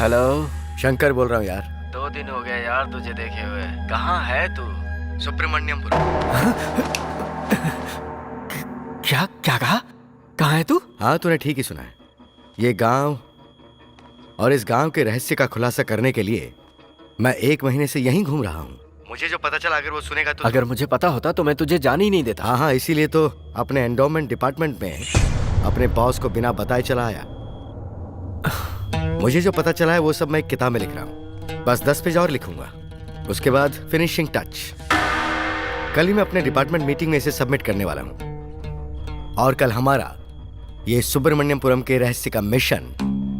Hello. Shankar बोल रहा हूँ यार। 2 दिन हो गए यार तुझे देखे हुए। कहाँ है तू? सुब्रमण्यमपुर। क्या क्या कहा? कहाँ है तू? हाँ तूने ठीक ही सुना है। ये गांव और इस गांव के रहस्य का खुलासा करने के लिए मैं 1 महीने से यहीं घूम रहा हूँ। मुझे जो पता चला अगर वो सुनेगा तो अगर मुझे पता होता तो मैं तुझे जाने ही नहीं देता। हाँ हाँ, इसीलिए तो अपने एंडोमेंट डिपार्टमेंट में अपने बॉस को बिना बताए चला आया। मुझे जो पता चला है वो सब मैं एक किताब में लिख रहा हूँ। बस 10 पेज और लिखूंगा, उसके बाद फिनिशिंग टच। कल ही मैं अपने डिपार्टमेंट मीटिंग में इसे सबमिट करने वाला हूँ और कल हमारा ये सुब्रमण्यपुरम के रहस्य का मिशन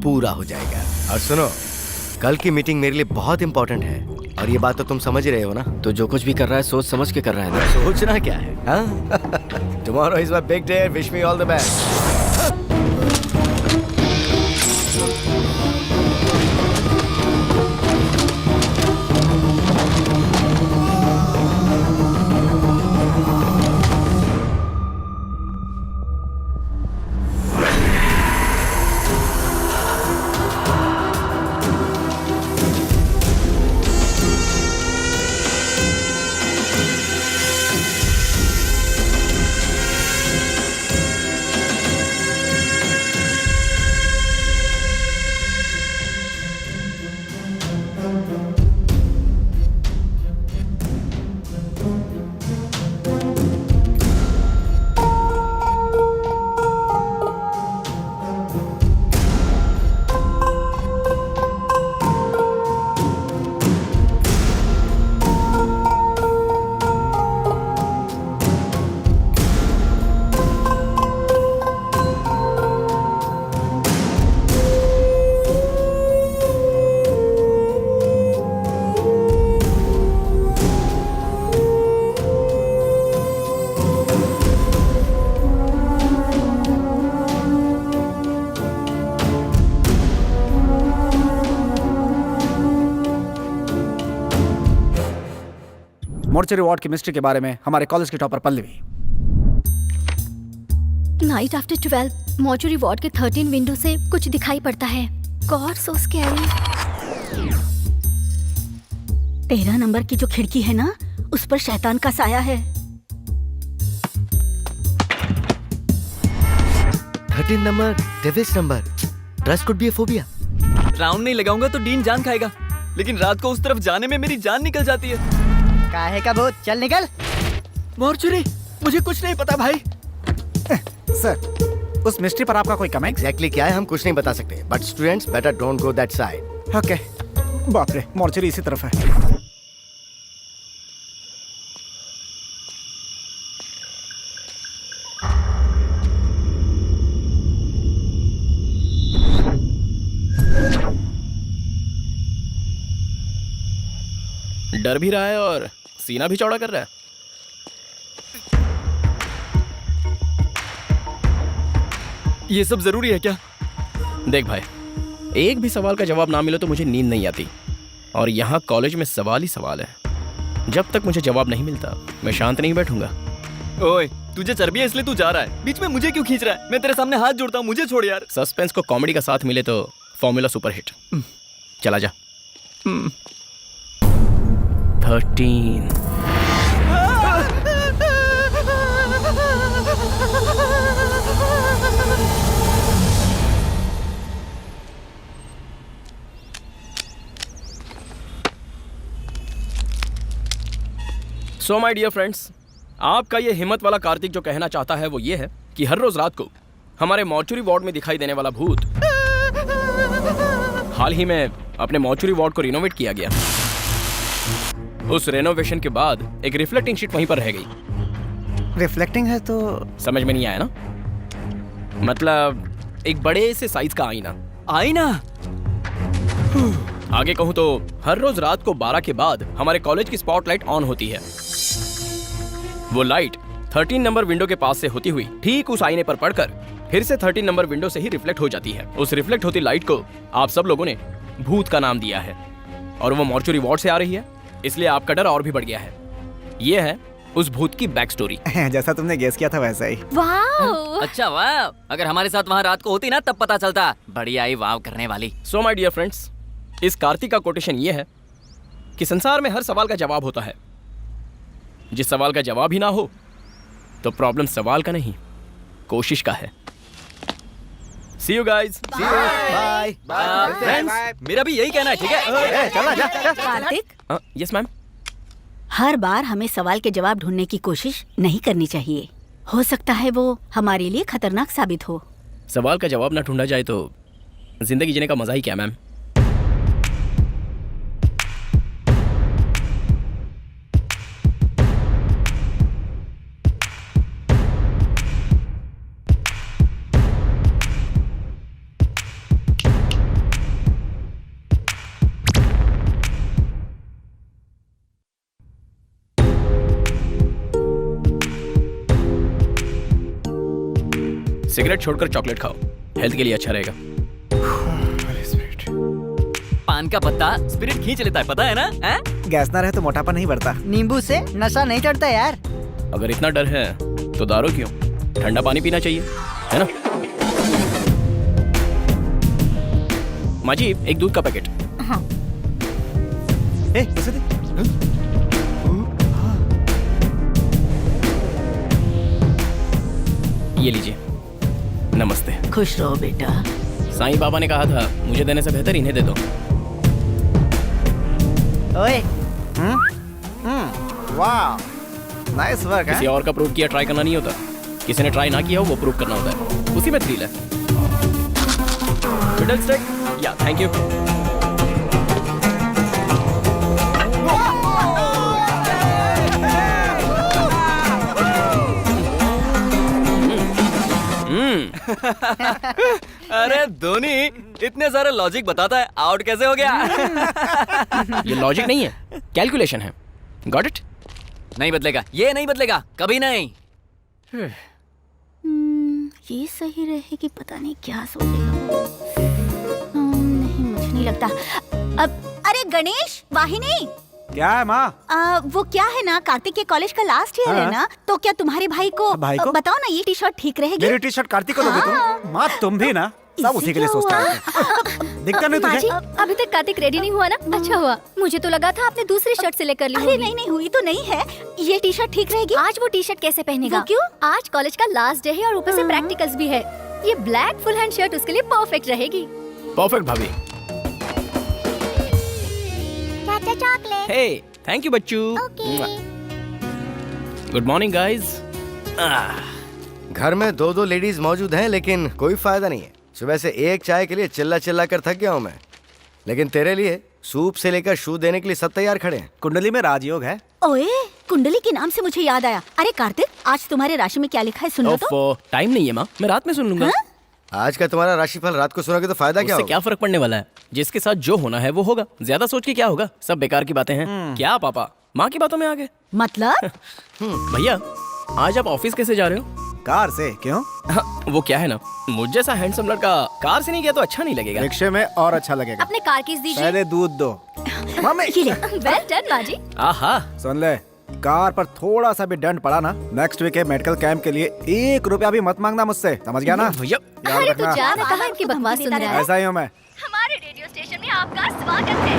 पूरा हो जाएगा। और सुनो, कल की मीटिंग मेरे लिए बहुत इंपॉर्टेंट है और ये बात तो तुम समझ ही रहे हो ना। तो जो कुछ भी कर रहा है सोच समझ के कर रहा है ना। सोचना क्या है? हाँ tomorrow is my big day, wish me all the best. Mortuary ward chemistry के बारे में हमारे कॉलेज की topper Pallavi. Night after 12 mortuary ward के 13 विंडो से कुछ दिखाई पड़ता है। गॉड सो स्कैरी। 13 नंबर की जो खिड़की है ना, उस पर शैतान का साया है। 13 number, devil's number. Trust could be a phobia. Round नहीं लगाऊंगा तो डीन जान खाएगा, लेकिन रात को उस तरफ जाने में मेरी जान निकल जाती है। काहे का भूत, चल निकल। मॉर्चरी, मुझे कुछ नहीं पता भाई। सर, उस मिस्ट्री पर आपका कोई कमेंट? एग्जैक्टली क्या है हम कुछ नहीं बता सकते, but students better don't go that side. Okay. बाप रे, मॉर्चरी इसी तरफ है। डर भी रहा है और सीना भी चौड़ा कर रहा है। ये सब जरूरी है क्या? देख भाई, एक भी सवाल का जवाब ना मिले तो मुझे नींद नहीं आती, और यहाँ कॉलेज में सवाल ही सवाल है। जब तक मुझे जवाब नहीं मिलता मैं शांत नहीं बैठूंगा। ओए, तुझे चर्बी है इसलिए तू जा रहा है, बीच में मुझे क्यों खींच रहा है? मैं तेरे सामने हाथ जोड़ता हूँ, मुझे छोड़ यार। सस्पेंस को कॉमेडी का साथ मिले तो फॉर्मूला सुपरहिट। चला जा। 13। सो माय डियर फ्रेंड्स, आपका ये हिम्मत वाला कार्तिक जो कहना चाहता है वो ये है कि हर रोज रात को हमारे मॉर्चरी वार्ड में दिखाई देने वाला भूत हाल ही में अपने मॉर्चरी वार्ड को रिनोवेट किया गया। उस रेनोवेशन के बाद एक रिफ्लेक्टिंग शीट वहीं पर रह गई। रिफ्लेक्टिंग है तो समझ में नहीं आया ना? मतलब एक बड़े से साइज का आईना। आईना? आगे कहूं तो हर रोज रात को 12 के बाद हमारे कॉलेज की स्पॉटलाइट ऑन होती है। वो लाइट 13 नंबर विंडो के पास से होती हुई ठीक उस आईने पर पड़कर फिर से 13 नंबर विंडो से ही रिफ्लेक्ट हो जाती है। उस रिफ्लेक्ट होती लाइट को आप सब लोगों ने भूत का नाम दिया है, और वो मॉर्चरी वार्ड से आ रही है, इसलिए आपका डर और भी बढ़ गया है। ये है उस भूत की बैक स्टोरी। जैसा तुमने गेस किया था वैसा ही। वाओ! अच्छा वाह, अगर हमारे साथ वहाँ रात को होती ना तब पता चलता। बढ़िया ही वाव करने वाली। सो माय डियर फ्रेंड्स, इस कार्तिक का कोटेशन ये है कि संसार में हर सवाल का जवाब होता है। जिस सवाल का जवाब ही ना हो तो प्रॉब्लम सवाल का नहीं, कोशिश का है। See you guys. Bye. Friends, मेरा भी यही कहना है, ठीक है? चला जा। Kartik, yes ma'am. हर बार हमें सवाल के जवाब ढूंढने की कोशिश नहीं करनी चाहिए। हो सकता है वो हमारे लिए खतरनाक साबित हो। सवाल का जवाब ना ढूंढा जाए तो जिंदगी जीने का मजा ही क्या मैम। सिगरेट छोड़कर चॉकलेट खाओ, हेल्थ के लिए अच्छा रहेगा। पान का पत्ता स्पिरिट खींच लेता है, पता है ना? हैं? गैस ना रहे तो मोटापा नहीं बढ़ता। नींबू से नशा नहीं चढ़ता यार। अगर इतना डर है तो दारू क्यों? ठंडा पानी पीना चाहिए, है ना? माँ जी, एक दूध का पैकेट। उसे दे। ये लीजिए। नमस्ते। खुश रहो बेटा। साईं बाबा ने कहा था मुझे देने से बेहतर इन्हें दे दो। ओए, वाह, नाइस वर्क किसी और का प्रूव किया ट्राई करना नहीं होता, किसी ने ट्राई ना किया हो वो प्रूव करना होता है, उसी में थ्रिल है। मिडल स्टेक, या थैंक यू। अरे धोनी इतने सारे लॉजिक बताता है, आउट कैसे हो गया? ये लॉजिक नहीं है, कैलकुलेशन है। Got it? नहीं बदलेगा, ये नहीं बदलेगा, कभी नहीं। ये सही रहेगी, पता नहीं क्या सोचेगा। नहीं, मुझे नहीं लगता। अब अरे गणेश, वाहिनी, क्या है माँ? वो क्या है ना, कार्तिक के कॉलेज का लास्ट ईयर है ना, तो क्या तुम्हारे भाई को बताओ ना, ये टी शर्ट ठीक रहेगी? मेरी टी शर्ट कार्तिक को दोगे तुम? माँ तुम भी ना, सब उसी के लिए सोचता है। दिखता नहीं तुझे? अभी तक कार्तिक रेडी नहीं हुआ ना? अच्छा हुआ, मुझे तो लगा था आपने दूसरी शर्ट सिलेक्ट कर ली। अरे नहीं नहीं, हुई तो नहीं है। ये टी शर्ट ठीक रहेगी? आज वो टी शर्ट कैसे पहनेगा? वो क्यों? आज कॉलेज का लास्ट डे है और ऊपर से प्रैक्टिकल्स भी है। ये ब्लैक फुल हैंड शर्ट उसके लिए परफेक्ट रहेगी। परफेक्ट भाभी। चॉकलेट। हे, थैंक यू बच्चू। Good morning guys. घर में दो लेडीज मौजूद हैं, लेकिन कोई फायदा नहीं है। सुबह से एक चाय के लिए चिल्ला चिल्ला कर थक गया हूँ मैं, लेकिन तेरे लिए सूप से लेकर शू देने के लिए सब तैयार खड़े हैं। कुंडली में राजयोग है। ओए, कुंडली के नाम से मुझे याद आया। अरे कार्तिक, आज तुम्हारे राशि में क्या लिखा है सुन लो तो। टाइम नहीं है माँ, मैं रात में सुन लूंगा। आज का तुम्हारा राशिफल रात को सुनोगे तो फायदा क्या उससे होगा? क्या फर्क पड़ने वाला है? जिसके साथ जो होना है वो होगा। ज्यादा सोच के क्या होगा, सब बेकार की बातें हैं। क्या पापा माँ की बातों में आ गए? मतलब? भैया, आज आप ऑफिस कैसे जा रहे हो? कार से। क्यों? हाँ, वो क्या है ना, मुझ जैसा हैंडसम लड़का कार से नहीं गया तो अच्छा नहीं लगेगा। रिक्शे में और अच्छा लगेगा। अपने कार कीज दीजिए। पहले दूध दो। मम्मी, वेल डन माँ जी। आहा, सुन ले, कार पर थोड़ा सा भी दंड पड़ा ना, नेक्स्ट वीक के मेडिकल कैंप के लिए 1 रुपया भी मत मांगना मुझसे, समझ गया ना? भैया याद अरे तो रखना। जा कहाँ इनकी बकवास सुन रहा है? ऐसा ही हूँ मैं। हमारे रेडियो स्टेशन में आपका स्वागत है।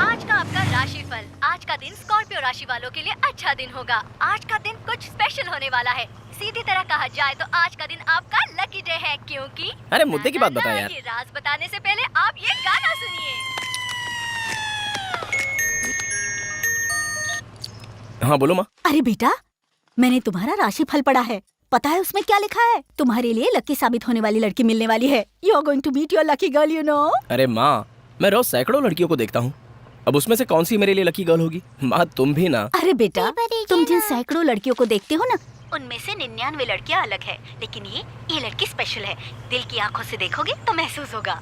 आज का आपका राशिफल। आज का दिन स्कॉर्पियो राशि वालों के लिए अच्छा दिन होगा। आज का दिन कुछ स्पेशल होने वाला है। सीधी तरह कहा जाए तो आज का दिन आपका लकी डे है, क्योंकि अरे मुद्दे की बात बता यार। ये राज बताने से पहले आप ये गाना सुनिए। हाँ बोलो माँ। अरे बेटा, मैंने तुम्हारा राशिफल पढ़ा है। पता है उसमें क्या लिखा है? तुम्हारे लिए लकी साबित होने वाली लड़की मिलने वाली है। You are going to meet your lucky girl, you know. अरे माँ, मैं रोज सैकड़ों लड़कियों को देखता हूँ, अब उसमें से कौन सी मेरे लिए लकी गर्ल होगी? माँ तुम भी ना। अरे बेटा, तुम जिन सैकड़ों लड़कियों को देखते हो ना, उनमें से 99 लड़कियां अलग है, लेकिन ये लड़की स्पेशल है। दिल की आंखों से देखोगे तो महसूस होगा।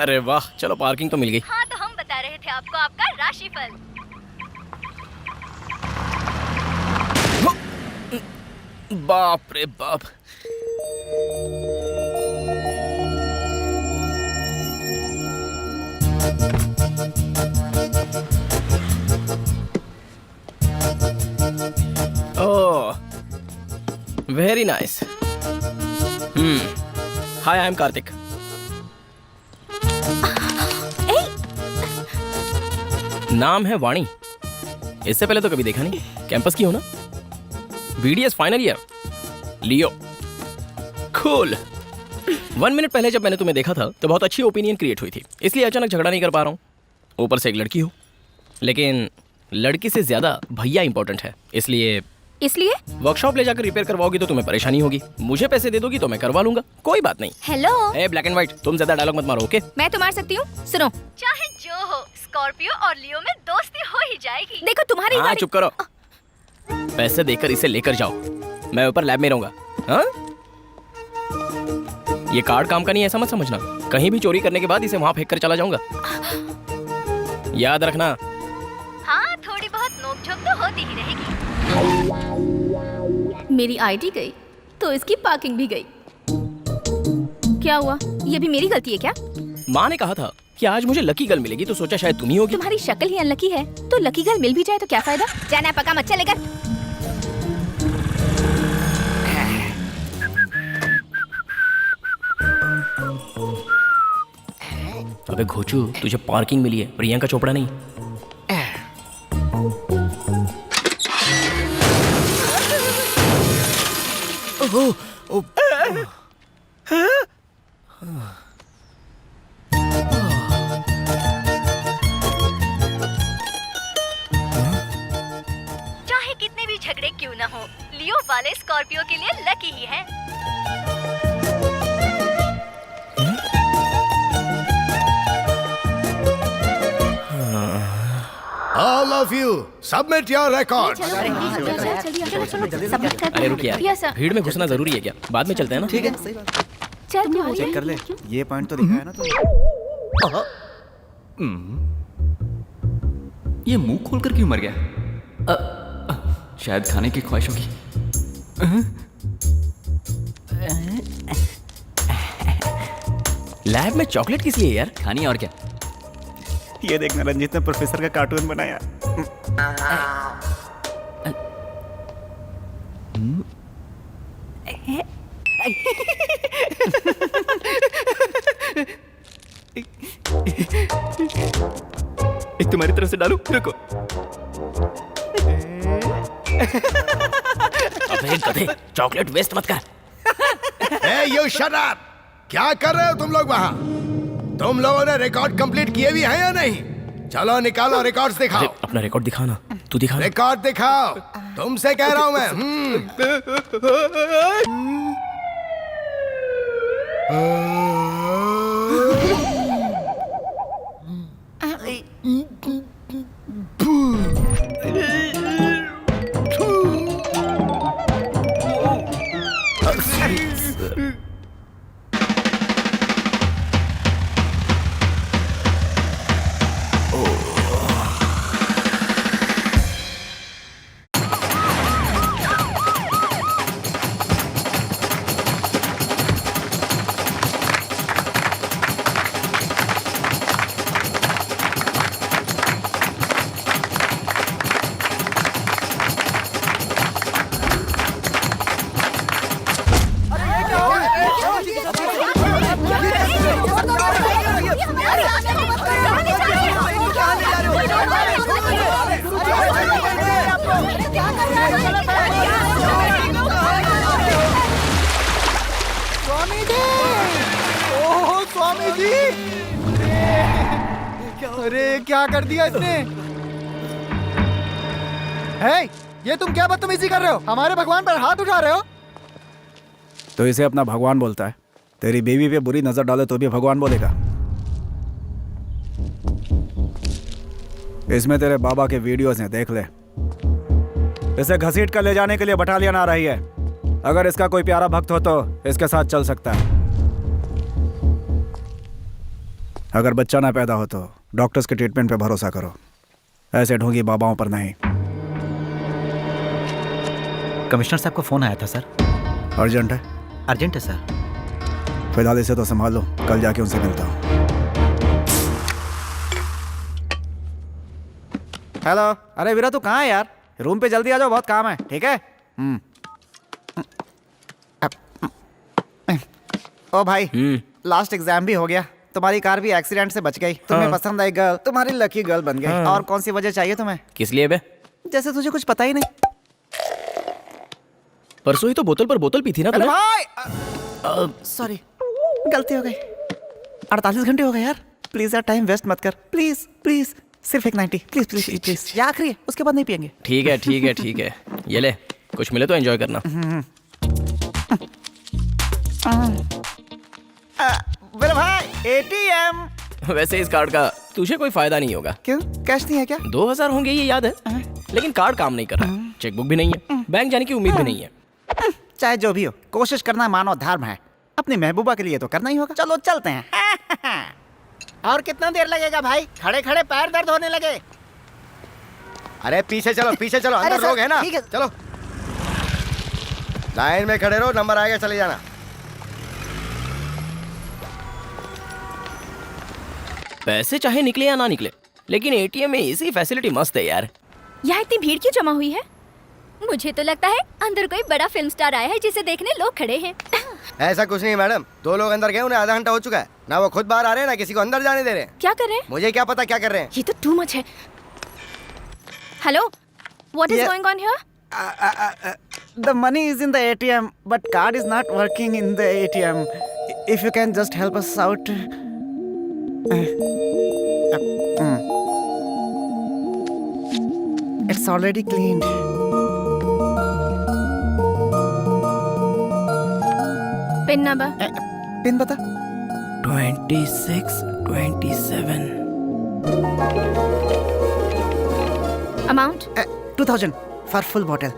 अरे वाह, चलो पार्किंग तो मिल गई। हाँ तो हम बता रहे थे आपको आपका राशिफल। बाप रे बाप। Oh, very nice. Hi, I am Kartik. नाम है वाणी। इससे पहले तो कभी देखा नहीं। कैंपस की हो ना? BDS final year. Leo, cool. 1 minute पहले जब मैंने तुम्हें देखा था तो बहुत अच्छी ओपिनियन क्रिएट हुई थी, इसलिए अचानक झगड़ा नहीं कर पा रहा हूँ। ऊपर से एक लड़की हो, लेकिन लड़की से ज्यादा भैया इंपॉर्टेंट है। इसलिए वर्कशॉप ले जाकर रिपेयर करवाओगी तो तुम्हें परेशानी होगी। मुझे पैसे दे दोगी तो मैं करवा लूंगा, कोई बात नहीं। Hello, A black and white, तुम ज्यादा डायलॉग मत मारो, ओके? मैं तो मार सकती हूँ। सुनो, चाहे जो हो, स्कॉर्पियो और लियो में दोस्ती हो ही जाएगी। देखो तुम्हारी हाँ, गाड़ी। चुप करो। पैसे देकर इसे लेकर जाओ, मैं ऊपर लैब में रहूंगा। हाँ? ये कार्ड काम का नहीं, ऐसा मत समझना। कहीं भी चोरी करने के बाद इसे वहां फेंक कर चला जाऊंगा, याद रखना। हाँ, थोड़ी बहुत नोकझोंक तो होती ही रहेगी। मेरी आईडी गई तो इसकी पार्किंग भी गई। क्या हुआ? ये भी मेरी गलती है क्या? माँ ने कहा था कि आज मुझे लकी गर्ल मिलेगी, तो सोचा शायद तुम ही होगी। तुम्हारी शक्ल ही अनलकी है, तो लकी गर्ल मिल भी जाए तो क्या फायदा? जाना पका मत चलेगा। अबे घोचू, तुझे पार्किंग मिली है, प्रियंका चोपड़ा नहीं। चाहे कितने भी झगड़े क्यों न हो, लियो वाले स्कॉर्पियो के लिए लकी ही है। All of you, submit your records. अरे रुक यार, Yes, sir. भीड़ में घुसना जरूरी है क्या? बाद में चलते हैं ना। ठीक है। चल चेक कर ले, ये पॉइंट तो दिखा है ना ये मुंह खोलकर क्यों मर गया? शायद खाने की ख्वाहिश होगी। लैब में चॉकलेट किस लिए यार? खानी और क्या? ये देखना, रंजीत ने प्रोफेसर का कार्टून बनाया। एक तुम्हारी तरफ से डालूं? रुको। अबे गधे, चॉकलेट वेस्ट मत कर। Hey, you shut up! क्या कर रहे हो तुम लोग वहाँ? तुम लोगों ने रिकॉर्ड कंप्लीट किए भी हैं या नहीं? चलो निकालो रिकॉर्ड्स अरे, दिखाओ। अपना रिकॉर्ड दिखाना। तू दिखा। रिकॉर्ड दिखाओ, तुमसे कह रहा हूं मैं। स्वामी जी, अरे क्या कर दिया इसने? है, ये तुम क्या बदतमीजी कर रहे हो? हमारे भगवान पर हाथ उठा रहे हो? तो इसे अपना भगवान बोलता है। तेरी बीवी पे बुरी नजर डाले तो भी भगवान बोलेगा। इसमें तेरे बाबा के वीडियोस हैं, देख ले। इसे घसीट कर ले जाने के लिए बटालियन आ रही है। अगर इसका कोई प्यारा भक्त हो तो इसके साथ चल सकता है। अगर बच्चा ना पैदा हो तो डॉक्टर्स के ट्रीटमेंट पे भरोसा करो, ऐसे ढोंगी बाबाओं पर नहीं। कमिश्नर साहब का फोन आया था सर। अर्जेंट है? अर्जेंट है सर। फिलहाल इसे तो संभाल लो, कल जाके उनसे मिलता हूँ। हेलो, अरे वीरा तू कहाँ है यार? रूम पे जल्दी आ जाओ, बहुत काम है। ठीक है? ओ भाई, लास्ट एग्जाम भी हो गया, तुम्हारी कार भी एक्सीडेंट से बच गई, तुम्हें पसंद आई गर्ल, तुम्हारी लकी गर्ल बन गई। और कौन सी वजह चाहिए तुम्हें? किस लिए बे? जैसे तुझे कुछ पता ही नहीं। परसों ही तो बोतल पर बोतल पी थी ना अरे तूने? भाई, सॉरी, गलती हो गई। 48 घंटे हो गए यार, प्लीज यार टाइम वेस्ट मत कर, प्लीज प्लीज, सिर्फ एक 90, प्लीज प्लीज प्लीज। ये आखिरी है, उसके बाद नहीं पियेंगे। ठीक है ठीक है ठीक है, ये ले, कुछ मिले तो एंजॉय करना। मेरे भाई एटीएम। वैसे इस कार्ड का तुझे कोई फायदा नहीं होगा। क्यों, कैश नहीं है क्या? 2000 होंगे ये याद है, लेकिन कार्ड काम नहीं कर रहा, चेकबुक भी नहीं है, बैंक जाने की उम्मीद भी नहीं है। चाहे जो भी हो, कोशिश करना मानव धर्म है, अपनी महबूबा के लिए तो करना ही होगा। चलो चलते हैं। और कितना देर लगेगा भाई? खड़े खड़े पैर दर्द होने लगे। अरे पीछे चलो, पीछे चलो, अरे अंदर सर, लोग हैं ना। ठीक है। चलो लाइन में खड़े रहो, नंबर आएगा चले जाना। पैसे चाहे निकले या ना निकले, लेकिन एटीएम में इसी फैसिलिटी मस्त है यार। यहाँ इतनी भीड़ क्यों जमा हुई है? मुझे तो लगता है अंदर कोई बड़ा फिल्म स्टार आया है जिसे देखने लोग खड़े हैं। ऐसा कुछ नहीं मैडम, 2 लोग अंदर गए, उन्हें आधा घंटा हो चुका है ना। वो खुद बाहर आ रहे हैं ना किसी को अंदर जाने दे रहे हैं। क्या कर रहे हैं? मुझे क्या पता क्या कर रहे हैं। ये तो टू मच है। Hello, what is Yeah. Going on here? The money is in the ATM, but card is not working in the ATM. If you can just help us out. It's already cleaned. Pin number? Pin बता। 26 27 amount? 2000 for full bottle.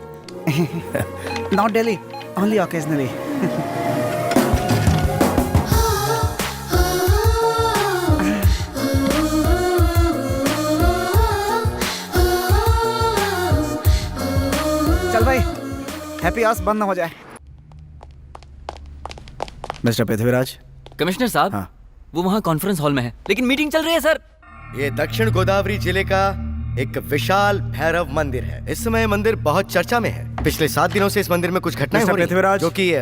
Not daily, only occasionally. चल भाई, happy hours बंद ना हो जाए। Mister Prithviraj. Commissioner साहब, हाँ। वो वहाँ कॉन्फ्रेंस हॉल में है, लेकिन मीटिंग चल रही है सर। ये दक्षिण गोदावरी जिले का एक विशाल भैरव मंदिर है। इस समय मंदिर बहुत चर्चा में है। पिछले 7 दिनों से इस मंदिर में कुछ घटनाएं मिस्टर हो रही हैं, पृथ्वीराज। जो कि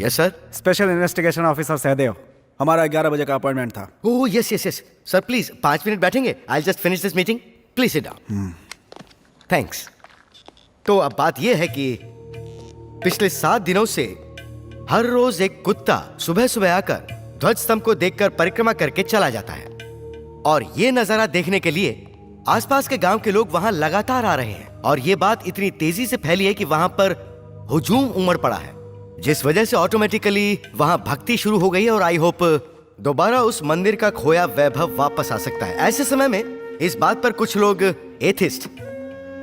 yes sir. Special investigation officer Sahdev, हमारा 11 बजे का अपॉइंटमेंट था। Oh yes yes yes sir, please 5 minute बैठेंगे। I just finish this meeting, please sit down. Thanks. तो अब बात यह है कि पिछले 7 दिनों से हर रोज एक कुत्ता सुबह सुबह आकर ध्वज स्तंभ को देखकर परिक्रमा करके चला जाता है, और ये नजारा देखने के लिए आसपास के गांव के लोग वहां लगातार आ रहे हैं। और ये बात इतनी तेजी से फैली है कि वहां पर हुजूम उमड़ पड़ा है, जिस वजह से ऑटोमेटिकली वहां भक्ति शुरू हो गई है। और आई होप दोबारा उस मंदिर का खोया वैभव वापस आ सकता है। ऐसे समय में इस बात पर कुछ लोग एथिस्ट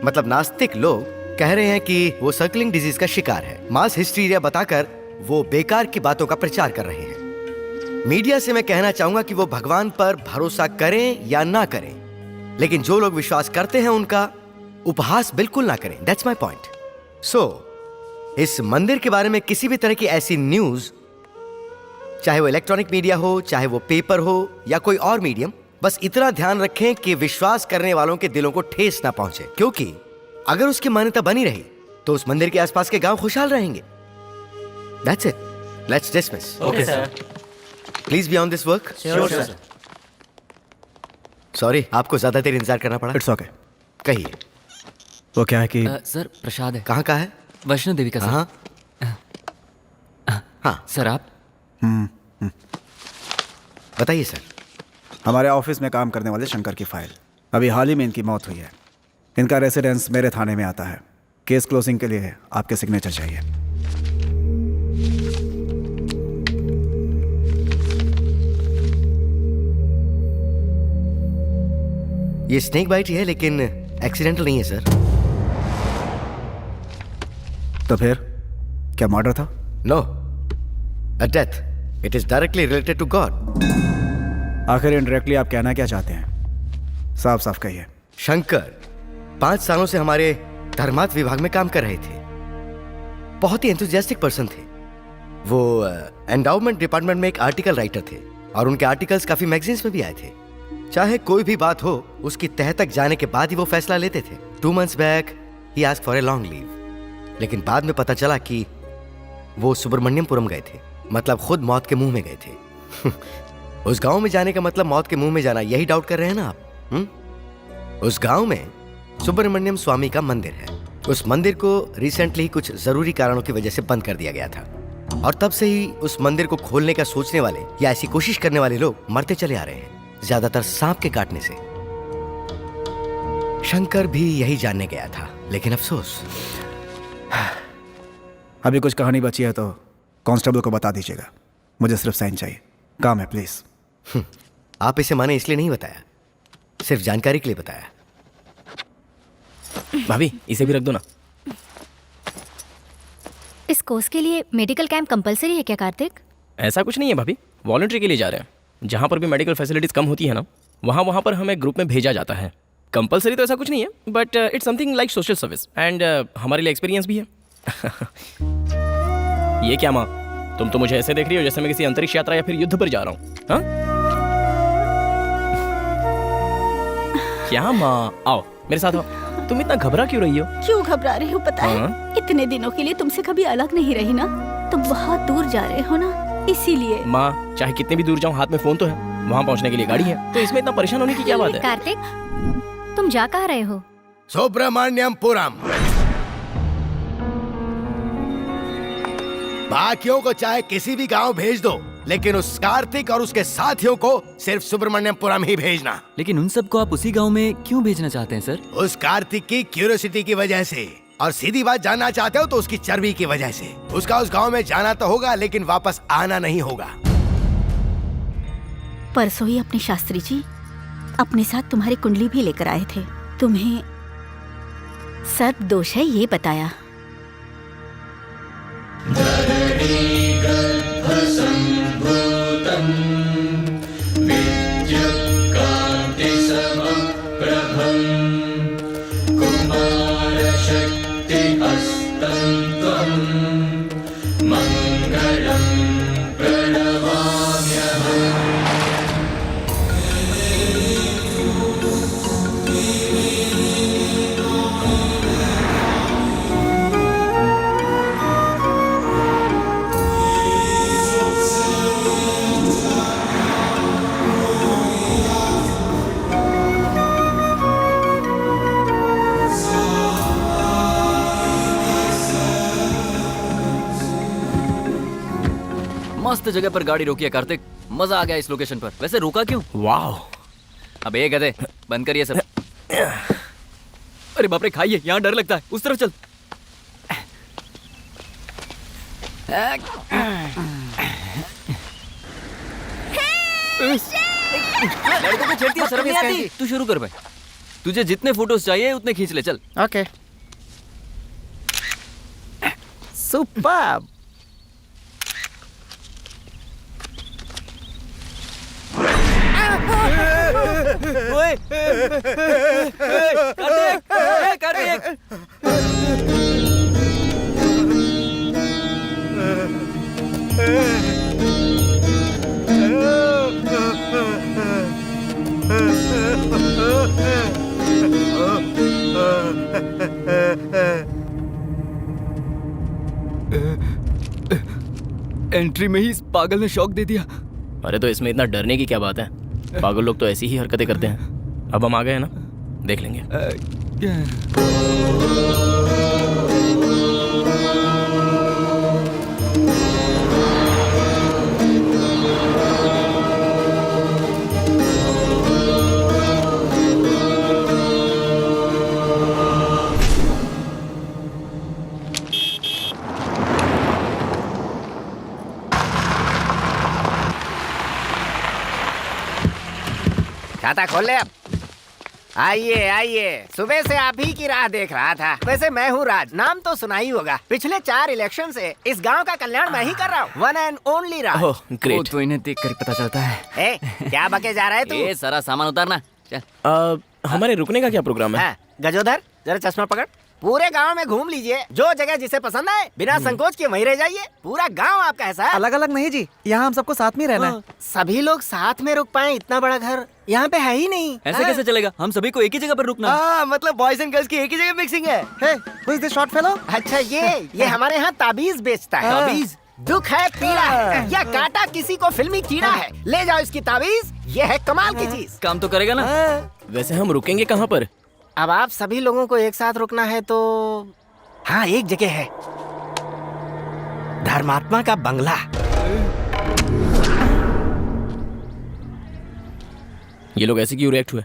मतलब नास्तिक लोग कह रहे हैं कि वो सर्कलिंग डिजीज का शिकार है। मास हिस्टीरिया बताकर वो बेकार की बातों का प्रचार कर रहे हैं। मीडिया से मैं कहना चाहूंगा कि वो भगवान पर भरोसा करें या ना करें, लेकिन जो लोग विश्वास करते हैं उनका उपहास बिल्कुल ना करें। That's my point. सो इस मंदिर के बारे में किसी भी तरह की ऐसी न्यूज, चाहे वो इलेक्ट्रॉनिक मीडिया हो, चाहे वो पेपर हो या कोई और मीडियम, बस इतना ध्यान रखें कि विश्वास करने वालों के दिलों को ठेस ना पहुंचे, क्योंकि अगर उसकी मान्यता बनी रही तो उस मंदिर के आसपास के गांव खुशहाल रहेंगे। That's it. Let's dismiss. Okay sir. Please be on this work. Sure, sir. Sorry, आपको ज्यादा देर इंतजार करना पड़ा। It's okay. कहिए, वो क्या है कि सर प्रसाद है, कहाँ का है? वैष्णो देवी का सर। हाँ हाँ, सर आप? बताइए सर। हमारे ऑफिस में काम करने वाले शंकर की फाइल, अभी हाल ही में इनकी मौत हुई है। इनका रेसिडेंस मेरे थाने में आता है। केस क्लोजिंग के लिए आपके सिग्नेचर चाहिए। ये स्नेक बाइट ही है, लेकिन एक्सीडेंटल नहीं है सर। तो फिर क्या मर्डर था? No, a death. It is directly related to God. आखिर इनडायरेक्टली आप कहना क्या चाहते हैं? साफ साफ कहिए। शंकर 5 सालों से हमारे धर्मार्थ विभाग में काम कर रहे थे। बहुत ही एंथुजियास्टिक पर्सन थे वो। एंडाउमेंट डिपार्टमेंट में एक आर्टिकल राइटर थे और उनके आर्टिकल्स काफी मैगजीन्स में भी आए थे। चाहे कोई भी बात हो, उसकी तह तक जाने के बाद ही वो फैसला लेते थे। 2 months back he asked for a long leave, लेकिन बाद में पता चला कि वो सुब्रमण्यमपुरम गए थे, मतलब खुद मौत के मुंह में गए थे। उस गांव में जाने का मतलब मौत के मुंह में जाना, यही डाउट कर रहे हैं ना आप? उस गांव में सुब्रमण्यम स्वामी का मंदिर है। उस मंदिर को रिसेंटली कुछ जरूरी कारणों की वजह से बंद कर दिया गया था और तब से ही उस मंदिर को खोलने का सोचने वाले या ऐसी कोशिश करने वाले लोग मरते चले आ रहे हैं, ज्यादातर सांप के काटने से। शंकर भी यही जानने गया था, लेकिन अफसोस। अभी कुछ कहानी बची है तो कांस्टेबल को बता दीजिएगा, मुझे सिर्फ साइन चाहिए, काम है प्लीज। आप इसे माने इसलिए नहीं बताया, सिर्फ जानकारी के लिए बताया। भाभी इसे भी रख दो ना। इस कोर्स के लिए मेडिकल कैंप कंपलसरी है क्या कार्तिक? ऐसा कुछ नहीं है भाभी, वॉलंटरी के लिए जा रहे हैं। जहाँ पर भी मेडिकल फैसिलिटीज कम होती है ना, वहाँ पर हमें ग्रुप में भेजा जाता है। कंपलसरी तो ऐसा कुछ नहीं है, but it's something like social service and हमारे लिए एक्सपीरियंस भी है। ये क्या माँ, तुम तो मुझे ऐसे देख रही हो जैसे मैं किसी अंतरिक्ष यात्रा या फिर युद्ध पर जा रहा हूँ। हाँ? क्या माँ, आओ मेरे साथ आओ। तुम इतना घबरा क्यों रही हो? क्यों घबरा रही हो पता है? इतने दिनों के लिए तुमसे कभी अलग नहीं रही ना, तुम बहुत दूर जा रहे हो ना, इसीलिए। माँ चाहे कितने भी दूर जाऊँ, हाथ में फोन तो है, वहाँ पहुँचने के लिए गाड़ी है, तो इसमें इतना परेशान होने की क्या बात है? कार्तिक तुम जा कहाँ रहे हो? सुब्रमण्यमपुरम। बाकियों को चाहे किसी भी गांव भेज दो, लेकिन उस कार्तिक और उसके साथियों को सिर्फ सुब्रमण्यमपुरम ही भेजना। लेकिन उन सबको आप उसी गांव में क्यों भेजना चाहते हैं सर? उस कार्तिक की क्यूरियोसिटी की वजह से, और सीधी बात जानना चाहते हो तो उसकी चर्बी की वजह से। उसका उस गांव में जाना तो होगा, लेकिन वापस आना नहीं होगा। परसों ही अपने शास्त्री जी अपने साथ तुम्हारी कुंडली भी लेकर आए थे। तुम्हें सर्प दोष है ये बताया। मस्त जगह पर गाड़ी रोकी है कार्तिक, मजा आ गया इस लोकेशन पर। वैसे रोका क्यों? वाह, अब एक गधे बंद करिए सब। अरे बाप रे, खाइए, यहाँ डर लगता है, उस तरफ चल। लड़कों को छेड़ती है, शर्म नहीं आती? तू शुरू कर भाई, तुझे जितने फोटोज चाहिए उतने खींच ले, चल। Okay superb. ओए, कार्तिक, कार्तिक। एंट्री में ही इस पागल ने शॉक दे दिया। अरे तो इसमें इतना डरने की क्या बात है? पागल लोग तो ऐसी ही हरकतें करते हैं। अब हम आ गए हैं ना, देख लेंगे। खाता खोल ले अब। आइए आइए, सुबह से आप ही की राह देख रहा था। वैसे मैं हूँ राज, नाम तो सुना ही होगा। पिछले 4 इलेक्शन से इस गांव का कल्याण मैं ही कर रहा हूँ। वन एंड ओनली राज। ओह वो ग्रेट। तो इन्हें देख कर पता चलता है। ए, क्या बके जा रहा है तू? ये सारा सामान उतारना। चल। हमारे रुकने का क्या प्रोग्राम है? हाँ, गजोधर जरा चश्मा पकड़। पूरे गांव में घूम लीजिए, जो जगह जिसे पसंद आए बिना संकोच के वहीं रह जाइए। पूरा गांव आपका है साहब। अलग अलग नहीं जी, यहाँ हम सबको साथ में ही रहना है। सभी लोग साथ में रुक पाए, इतना बड़ा घर यहाँ पे है ही नहीं। ऐसे कैसे चलेगा? हम सभी को एक ही जगह पर रुकना। हाँ, मतलब बॉयज एंड गर्ल्स की एक ही जगह मिक्सिंग है। हे, who is this short fellow? अच्छा ये हमारे यहाँ ताबीज बेचता है। ताबीज? दुख है, पीड़ा है या काटा किसी को फिल्मी कीड़ा है, ले जाओ इसकी ताबीज। ये है कमाल की चीज। काम तो करेगा ना? वैसे हम रुकेंगे कहाँ पर? अब आप सभी लोगों को एक साथ रुकना है तो हाँ, एक जगह है, धर्मात्मा का बंगला। ये लोग ऐसे क्यों रिएक्ट हुए?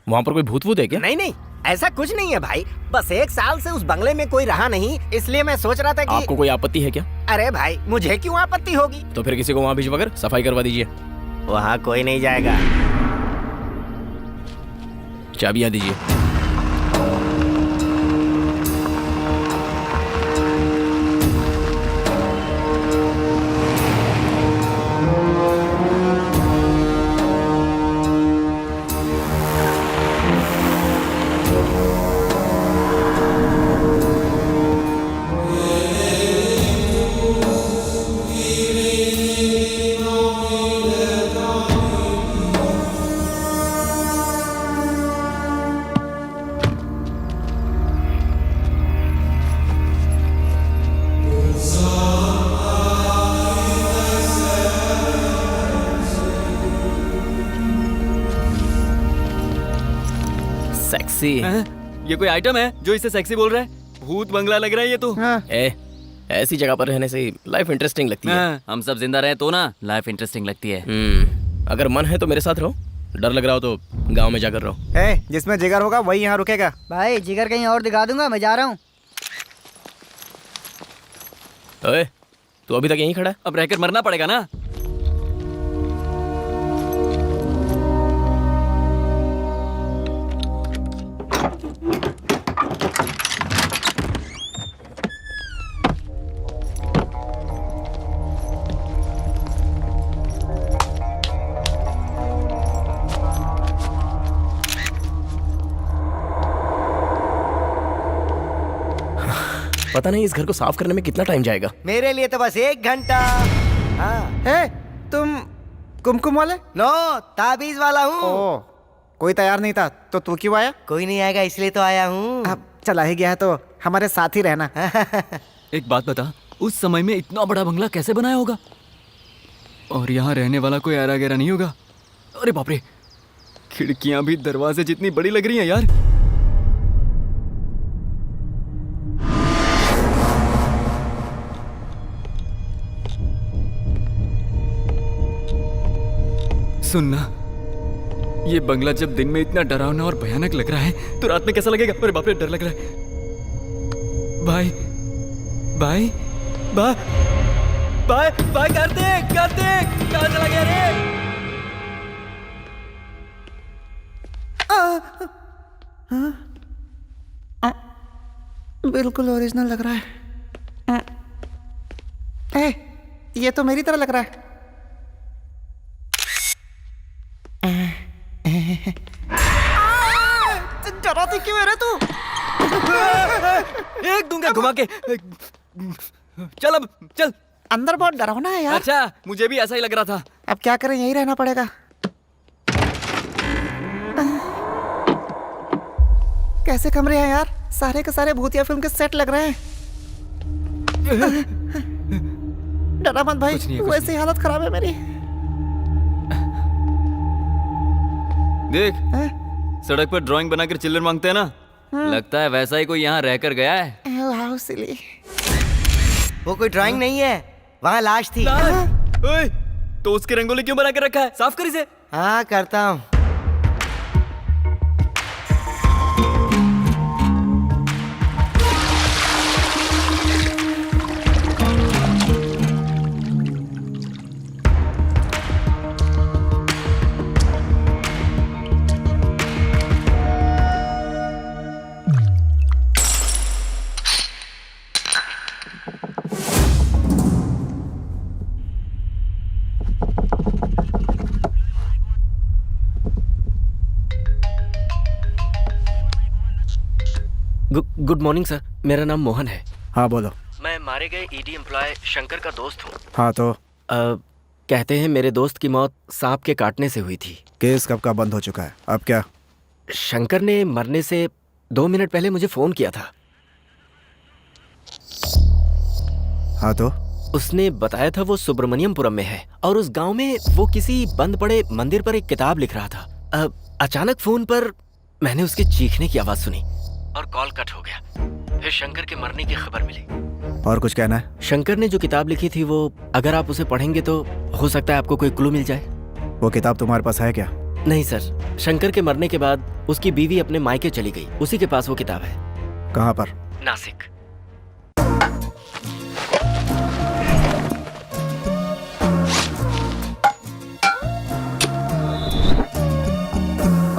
वहाँ पर कोई भूत वूत है क्या? नहीं नहीं, ऐसा कुछ नहीं है भाई। बस 1 साल से उस बंगले में कोई रहा नहीं, इसलिए मैं सोच रहा था कि आपको कोई आपत्ति है क्या? अरे भाई, मुझे क्यों आपत्ति होगी? तो फिर किसी को वहाँ भिजवा कर सफाई करवा दीजिए। वहाँ कोई नहीं जाएगा। चाबियाँ दीजिए। सेक्सी। ये कोई आइटम है जो इसे सेक्सी बोल रहा है? भूत बंगला लग रहा है ये तो। ऐसी जगह पर रहने से लाइफ इंटरेस्टिंग लगती है। हम सब जिंदा रहे तो ना लाइफ इंटरेस्टिंग लगती है। अगर मन है तो मेरे साथ रहो, डर लग रहा हो तो गांव में जाकर रहो। हे, जिसमें जिगर होगा वही यहाँ रुकेगा। भाई जिगर कहीं और दिखा दूंगा, मैं जा रहा हूँ। ओए, तू अभी तक यहीं खड़ा है? अब रहकर मरना पड़ेगा ना। पता नहीं इस घर को साफ करने में कितना टाइम जाएगा। मेरे लिए तो बस 1 घंटा। हाँ। हे, तुम कुमकुम वाले? नो, ताबीज वाला हूँ। ओ, कोई तैयार नहीं था तो तू क्यों आया? कोई नहीं आएगा इसलिए तो आया हूँ। अब चला ही गया है तो हमारे साथ ही रहना। एक बात बता, उस समय में इतना बड़ा बंगला कैसे बनाया होगा? और यहाँ रहने वाला कोई आरा गहरा नहीं होगा? अरे बाप रे, खिड़कियां भी दरवाजे जितनी बड़ी लग रही हैं यार। सुनना, ये बंगला जब दिन में इतना डरावना और भयानक लग रहा है तो रात में कैसा लगेगा? अरे बाप रे, डर लग रहा है। भाई भाई भाई भाई भाई, कार्तिक कार्तिक, कहाँ चला गया रे? बिल्कुल ओरिजिनल लग रहा है। ए, ये तो मेरी तरह लग रहा है। डराती क्यों है रे तू? एक दूंगा घुमा के। चल अब चल। अंदर बहुत डरावना है यार। अच्छा, मुझे भी ऐसा ही लग रहा था। अब क्या करें, यहीं रहना पड़ेगा। कैसे कमरे हैं यार, सारे के सारे भूतिया फिल्म के सेट लग रहे हैं। डरा मत भाई, वैसे ही हालत खराब है मेरी। देख, सड़क पर ड्राइंग बनाकर चिल्ड्रन मांगते हैं ना, लगता है वैसा ही कोई यहाँ रहकर गया है। How silly. वो कोई ड्राइंग नहीं है, वहाँ लाश थी। ओए, तो उसकी रंगोली क्यों बना के रखा है? साफ कर इसे। हाँ, करता हूँ। गुड मॉर्निंग सर, मेरा नाम मोहन है। हाँ बोलो। मैं मारे गए ईडी एम्प्लॉय शंकर का दोस्त हूँ। हाँ तो कहते हैं मेरे दोस्त की मौत सांप के काटने से हुई थी। केस कब का बंद हो चुका है, अब क्या? शंकर ने मरने से 2 मिनट पहले मुझे फोन किया था। हाँ तो उसने बताया था वो सुब्रमण्यमपुरम में है और उस गांव में वो किसी बंद पड़े मंदिर पर एक किताब लिख रहा था। अचानक फोन पर मैंने उसके चीखने की आवाज सुनी और कॉल कट हो गया। फिर शंकर के मरने की खबर मिली। और कुछ कहना है? शंकर ने जो किताब लिखी थी वो अगर आप उसे पढ़ेंगे तो हो सकता है आपको कोई क्लू मिल जाए। वो किताब तुम्हारे पास है क्या? नहीं सर, शंकर के मरने के बाद उसकी बीवी अपने मायके चली गई, उसी के पास वो किताब है। कहाँ पर? नासिक।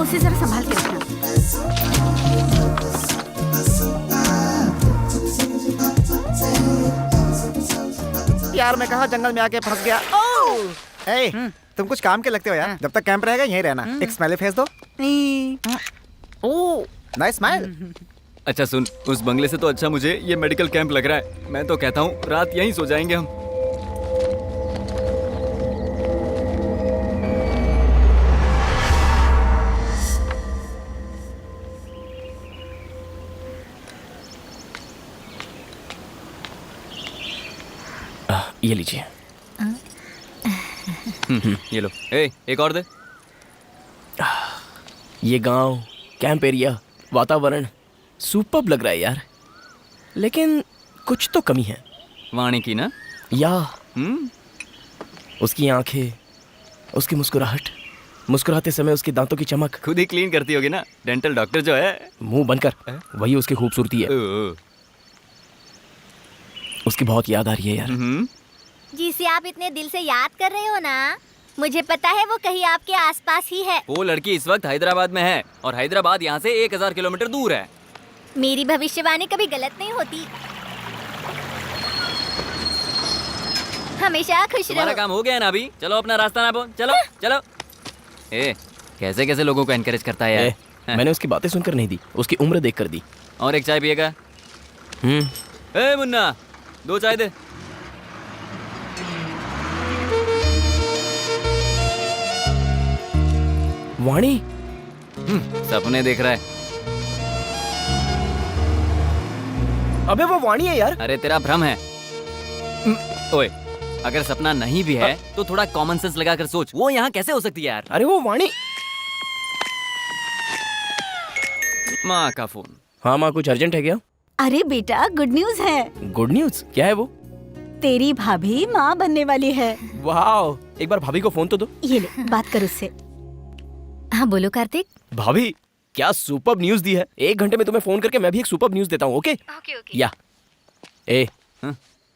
उसे जरा संभाल के रखना। यार मैं कहा जंगल में आके फंस गया। ए, तुम कुछ काम के लगते हो यार। जब तक कैंप रहेगा यहीं रहना। एक स्माइली फेस दो। Oh nice smile. अच्छा सुन, उस बंगले से तो अच्छा मुझे ये मेडिकल कैंप लग रहा है। मैं तो कहता हूँ रात यहीं सो जाएंगे हम। ये लीजिए। ये लो। एक और दे। ये गांव, कैंप एरिया, वातावरण सुपर्ब लग रहा है यार, लेकिन कुछ तो कमी है। वाणी की ना? या उसकी आंखें, उसकी मुस्कुराहट, मुस्कुराते समय उसके दांतों की चमक। खुद ही क्लीन करती होगी ना, डेंटल डॉक्टर जो है। मुंह बंद कर, वही उसकी खूबसूरती है। उसकी बहुत याद आ रही है यार। जिसे आप इतने दिल से याद कर रहे हो ना, मुझे पता है वो कहीं आपके आसपास ही है। वो लड़की इस वक्त हैदराबाद में है और हैदराबाद यहाँ से 1000 किलोमीटर दूर है। मेरी भविष्यवाणी कभी गलत नहीं होती। हमेशा खुश तुम्हारा रहो। काम हो गया है ना अभी? चलो अपना रास्ता नापो। चलो चलो। कैसे कैसे लोगों को एनकरेज करता है यार। मैंने उसकी बातें सुनकर नहीं दी, उसकी उम्र देखकर दी। और एक चाय पिएगा? मुन्ना, 2 चाय दे। वाणी सपने देख रहा है। अबे वो वाणी है यार। अरे तेरा भ्रम है। ओए, अगर सपना नहीं भी है तो थोड़ा कॉमन सेंस लगाकर सोच, वो यहाँ कैसे हो सकती है यार? अरे वो वाणी। माँ का फोन। हाँ माँ, कुछ अर्जेंट है क्या? अरे बेटा, गुड न्यूज है। Good news? क्या है वो? तेरी भाभी माँ बनने वाली है। वाह, एक बार भाभी को फोन तो दो। ये ले, बात कर उससे। हाँ बोलो कार्तिक। भाभी, क्या सुपर्ब न्यूज दी है। 1 घंटे में तुम्हें फोन करके मैं भी एक सुपर्ब न्यूज देता हूँ। Okay okay. या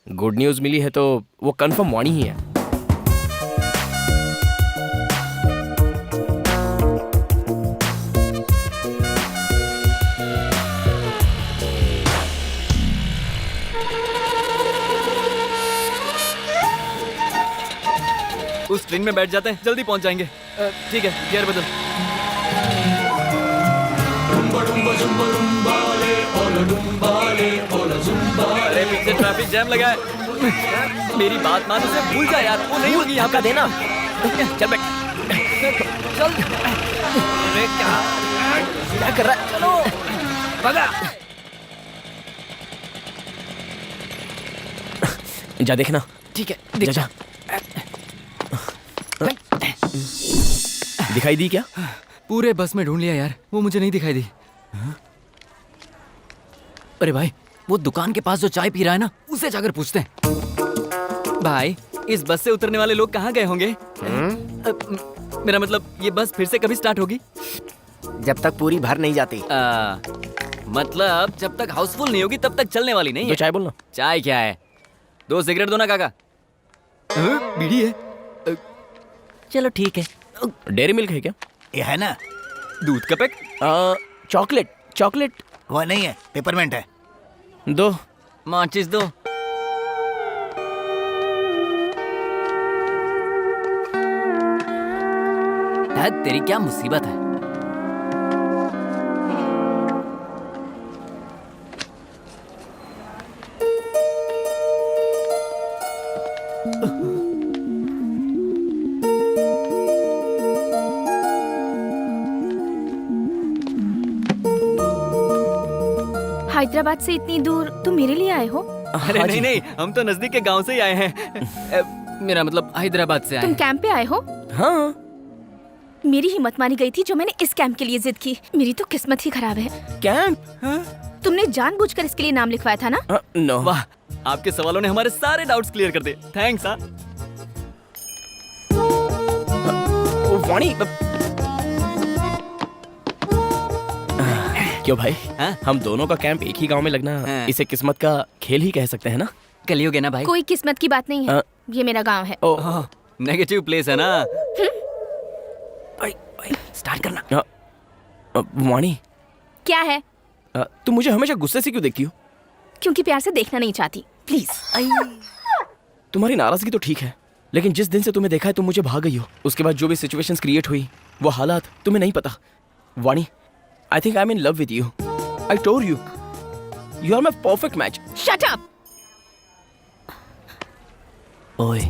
गुड न्यूज मिली है तो वो कंफर्म वाणी ही है। उस ट्रेन में बैठ जाते हैं, जल्दी पहुंच जाएंगे। ठीक है, गियर बदल। अरे पीछे ट्रैफिक जैम लगा है। मेरी बात मान, उसे भूल जा यार, वो नहीं होगी यहाँ का देना। चल बैठ। चल। अरे क्या कर रहा है? चलो भगा। जा देखना। ठीक है, जा जा। दिखाई दी क्या? पूरे बस में ढूंढ लिया यार, वो मुझे नहीं दिखाई दी। अरे भाई, वो दुकान के पास जो चाय पी रहा है ना, उसे जाकर पूछते हैं। भाई, इस बस से उतरने वाले लोग कहाँ गए होंगे? मेरा मतलब, ये बस फिर से कभी स्टार्ट होगी? जब तक पूरी भर नहीं जाती। मतलब जब तक हाउसफुल नहीं होगी तब तक चलने वाली नहीं तो है। चाय बोलना। चाय क्या है? 2 सिगरेट दो ना काका। बीड़ी है। चलो ठीक है। डेयरी मिल्क है क्या? ये है ना, दूध का पैक। चॉकलेट। चॉकलेट वो नहीं है, पेपरमेंट है। दो। माचिस दो। तेरी क्या मुसीबत है? हैदराबाद से इतनी दूर तुम मेरे लिए आए हो? अरे नहीं नहीं, हम तो नजदीक के गांव से ही आए हैं। मेरा मतलब हैदराबाद से आए तुम हैं। कैंप पे आए हो? हाँ। मेरी हिम्मत मानी गई थी जो मैंने इस कैंप के लिए जिद की। मेरी तो किस्मत ही खराब है। कैंप? तुमने जानबूझकर इसके लिए नाम लिखवाया था ना? नो। वाह, आपके सवालों ने हमारे सारे डाउट्स क्लियर कर दिए। थैंक्स। हाँ वाणी, क्यों भाई? हाँ? हम दोनों का कैंप एक ही गांव में लगना, हाँ। इसे किस्मत का खेल ही कह सकते हैं ना? कलियुग है ना भाई। कोई किस्मत की बात नहीं है। ये मेरा गांव है। ओह, नेगेटिव प्लेस है ना। भाई स्टार्ट करना। वाणी, क्या है? तुम मुझे हमेशा गुस्से से क्यों देखती हो? क्योंकि प्यार से देखना नहीं चाहती। प्लीज। तुम्हारी नाराजगी तो ठीक है, लेकिन जिस दिन से तुम्हें देखा है तुम मुझे भाग गई हो। उसके बाद जो भी सिचुएशंस क्रिएट हुई, वो हालात तुम्हें नहीं पता। Vani, I think I am in love with you. I told you, you are my perfect match. Shut up. ओए,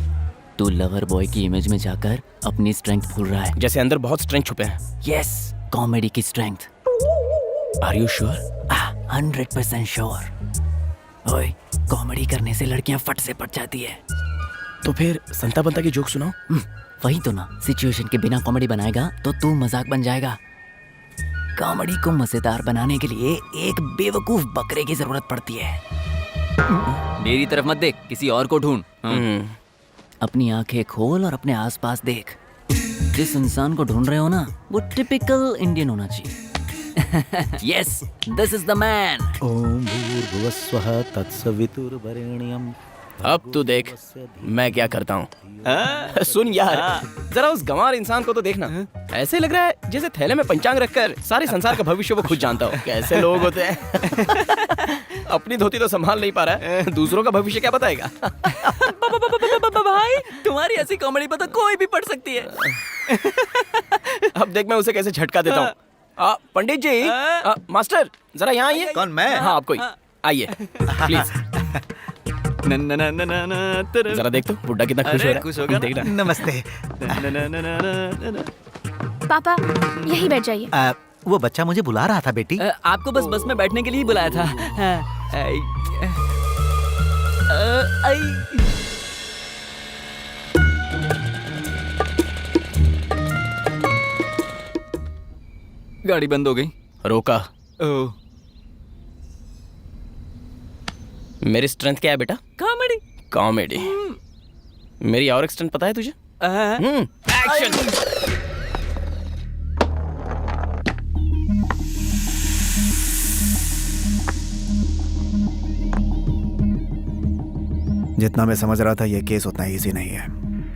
तू लवर बॉय की इमेज में जाकर अपनी स्ट्रेंथ भूल रहा है। जैसे अंदर बहुत स्ट्रेंथ छुपे हैं। यस, कॉमेडी की strength. Are you sure? 100% sure. ओए, कॉमेडी करने से लड़कियां फट से पट जाती है। तो फिर संता बनता की जोक सुनाओ। वही तो ना, सिचुएशन के बिना कॉमेडी बनाएगा तो तू मजाक बन जाएगा। कॉमेडी को मजेदार बनाने के लिए एक बेवकूफ बकरे की जरूरत पड़ती है। मेरी तरफ मत देख, किसी और को ढूंढ। अपनी आंखें खोल और अपने आसपास देख। जिस इंसान को ढूंढ रहे हो ना, वो टिपिकल इंडियन होना चाहिए। Yes, this is the man. ओम भूर्भुवस्वः तत्सवितुर्वरेण्यं। अब तू देख मैं क्या करता हूँ। सुन यार, जरा उस गंवार इंसान को तो देखना। ऐसे लग रहा है जैसे थैले में पंचांग रखकर सारे संसार का भविष्य वो खुद जानता हो। कैसे लोग होते हैं। अपनी धोती तो संभाल नहीं पा रहा है, दूसरों का भविष्य क्या बताएगा। भाई, तुम्हारी ऐसी कॉमेडी पर तो कोई भी पढ़ सकती है। अब देख मैं उसे कैसे झटका देता हूँ। पंडित जी, मास्टर जरा यहाँ आइए। कौन, मैं? हाँ आपको ही। आइए प्लीज। जरा देख तो बुड्ढा कितना खुश हो रहा है। खुश होगा ना? देखना। नमस्ते। पापा यहीं बैठ जाइए। वो बच्चा मुझे बुला रहा था बेटी। आपको बस में बैठने के लिए ही बुलाया था। गाड़ी बंद हो गई। रोका। ओह, मेरी स्ट्रेंथ क्या है बेटा? कॉमेडी। कॉमेडी। मेरी और एक स्ट्रेंथ पता है तुझे? एक्शन। जितना मैं समझ रहा था ये केस उतना इजी नहीं है।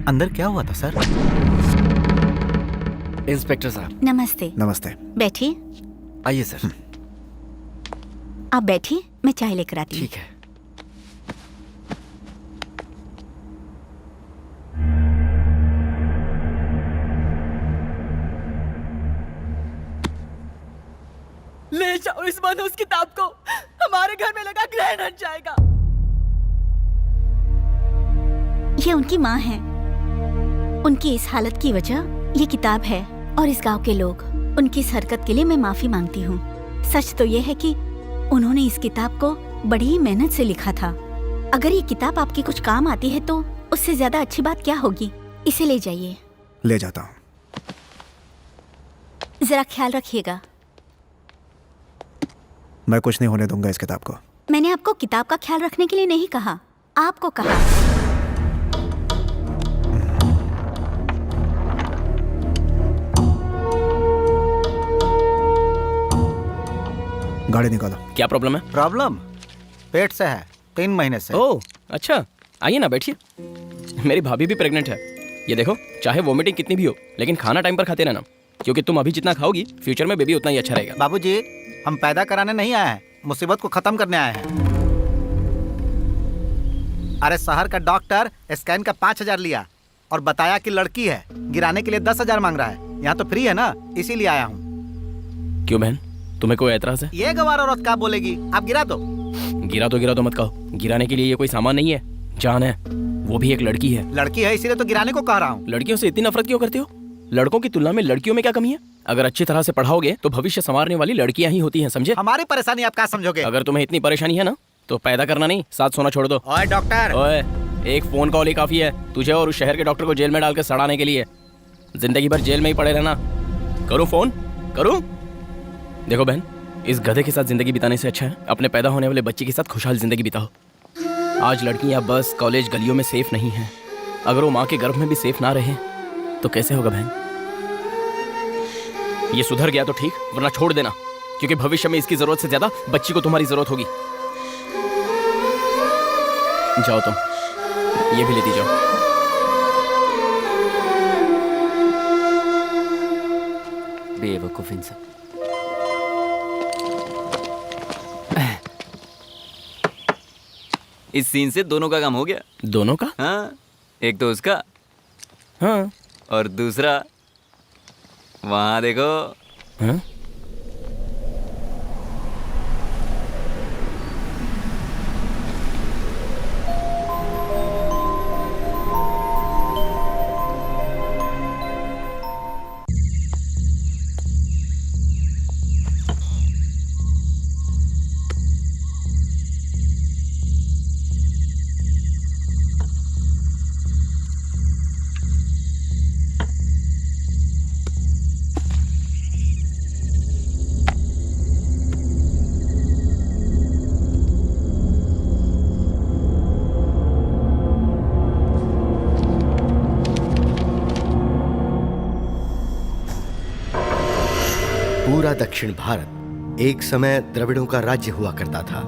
अंदर क्या हुआ था सर? इंस्पेक्टर साहब। नमस्ते। नमस्ते। बैठिए। आइए सर। आप बैठिए, मैं चाय लेकर आती हूँ। ठीक है। ले जाओ इस मनहूस किताब को, हमारे घर में लगा ग्रहण हट जाएगा। ये उनकी माँ है। उनकी इस हालत की वजह ये किताब है और इस गांव के लोग। उनकी इस हरकत के लिए मैं माफी मांगती हूँ। सच तो ये है कि उन्होंने इस किताब को बड़ी ही मेहनत से लिखा था। अगर ये किताब आपके कुछ काम आती है तो उससे ज्यादा अच्छी बात क्या होगी। इसे ले जाइए। ले जाता हूँ। जरा ख्याल रखिएगा। मैं कुछ नहीं होने दूंगा इस किताब को। मैंने आपको किताब का ख्याल रखने के लिए नहीं कहा, आपको कहा। गाड़ी निकालो। क्या प्रॉब्लम है? प्रॉब्लम पेट से है, 3 महीने से। ओह अच्छा, आइए ना बैठिए। मेरी भाभी भी प्रेग्नेंट है। ये देखो, चाहे वोमिटिंग कितनी भी हो लेकिन खाना टाइम पर खाते रहना, क्योंकि तुम अभी जितना खाओगी फ्यूचर में बेबी उतना ही अच्छा रहेगा। बाबूजी, हम पैदा कराने नहीं आए हैं, मुसीबत को खत्म करने आए हैं। अरे शहर का डॉक्टर स्कैन का 5,000 लिया और बताया कि लड़की है। गिराने के लिए 10,000 मांग रहा है। यहाँ तो फ्री है ना, इसीलिए आया हूँ। क्यों बहन, तुम्हें कोई एतराज है? ये गवार औरत क्या बोलेगी? आप गिरा दो। गिरा तो मत कहो। गिराने के लिए ये कोई सामान नहीं है, जान है। वो भी एक लड़की है। लड़की है इसीलिए तो गिराने को कह रहा हूँ। लड़कियों से इतनी नफरत क्यों करते हो? लड़कों की तुलना में लड़कियों में क्या कमी है? अगर अच्छी तरह से पढ़ाओगे तो भविष्य संवारने वाली लड़कियां ही होती हैं, समझे? हमारी परेशानी आप क्या समझोगे? अगर तुम्हें इतनी परेशानी है ना तो पैदा करना नहीं, साथ सोना छोड़ दो। ओए डॉक्टर, ओए, एक फोन कॉल ही काफी है तुझे और उस शहर के डॉक्टर को जेल में डालकर सड़ाने के लिए। जिंदगी भर जेल में ही पड़े रहना। करूं फोन? करूं? देखो बहन, इस गधे के साथ जिंदगी बिताने से अच्छा है अपने पैदा होने वाले बच्चे के साथ खुशहाल जिंदगी बिताओ। आज लड़कियां बस कॉलेज गलियों में सेफ नहीं हैं। अगर वो माँ के गर्भ में भी सेफ ना रहे तो कैसे होगा बहन? ये सुधर गया तो ठीक, वरना छोड़ देना, क्योंकि भविष्य में इसकी जरूरत से ज्यादा बच्ची को तुम्हारी जरूरत होगी। जाओ तुम, ये भी लेती जाओ। बेवकूफ इंसान। इस सीन से दोनों का काम हो गया। दोनों का? हाँ, एक तो उसका, हाँ, और दूसरा वहां देखो। हाँ? पूरा दक्षिण भारत एक समय द्रविड़ों का राज्य हुआ करता था।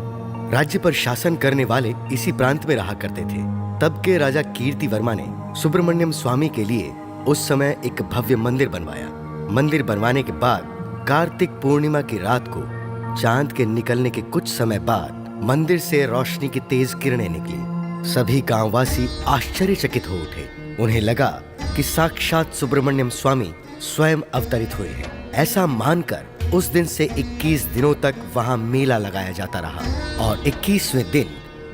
राज्य पर शासन करने वाले इसी प्रांत में रहा करते थे। तब के राजा कीर्ति वर्मा ने सुब्रमण्यम स्वामी के लिए उस समय एक भव्य मंदिर बनवाया। मंदिर बनवाने के बाद कार्तिक पूर्णिमा की रात को चांद के निकलने के कुछ समय बाद मंदिर से रोशनी की तेज किरणें निकली। सभी गांववासी आश्चर्यचकित हो उठे। उन्हें लगा कि साक्षात सुब्रमण्यम स्वामी स्वयं अवतरित हुए हैं। ऐसा मानकर उस दिन से 21 दिनों तक वहां मेला लगाया जाता रहा और 21वें दिन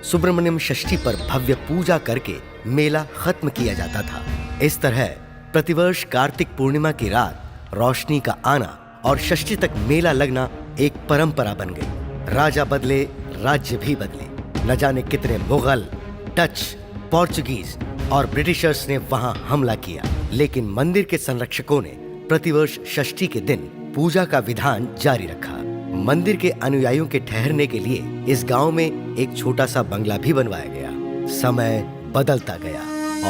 सुब्रमण्यम षष्ठी पर भव्य पूजा करके मेला खत्म किया जाता था। इस तरह प्रतिवर्ष कार्तिक पूर्णिमा की रात रोशनी का आना और षष्ठी तक मेला लगना एक परंपरा बन गई। राजा बदले, राज्य भी बदले। न जाने कितने मुगल, डच, पोर्चुगीज और ब्रिटिशर्स ने वहां हमला किया, लेकिन मंदिर के संरक्षकों ने प्रतिवर्ष षष्ठी के दिन पूजा का विधान जारी रखा। मंदिर के अनुयायियों के ठहरने के लिए इस गांव में एक छोटा सा बंगला भी बनवाया गया। समय बदलता गया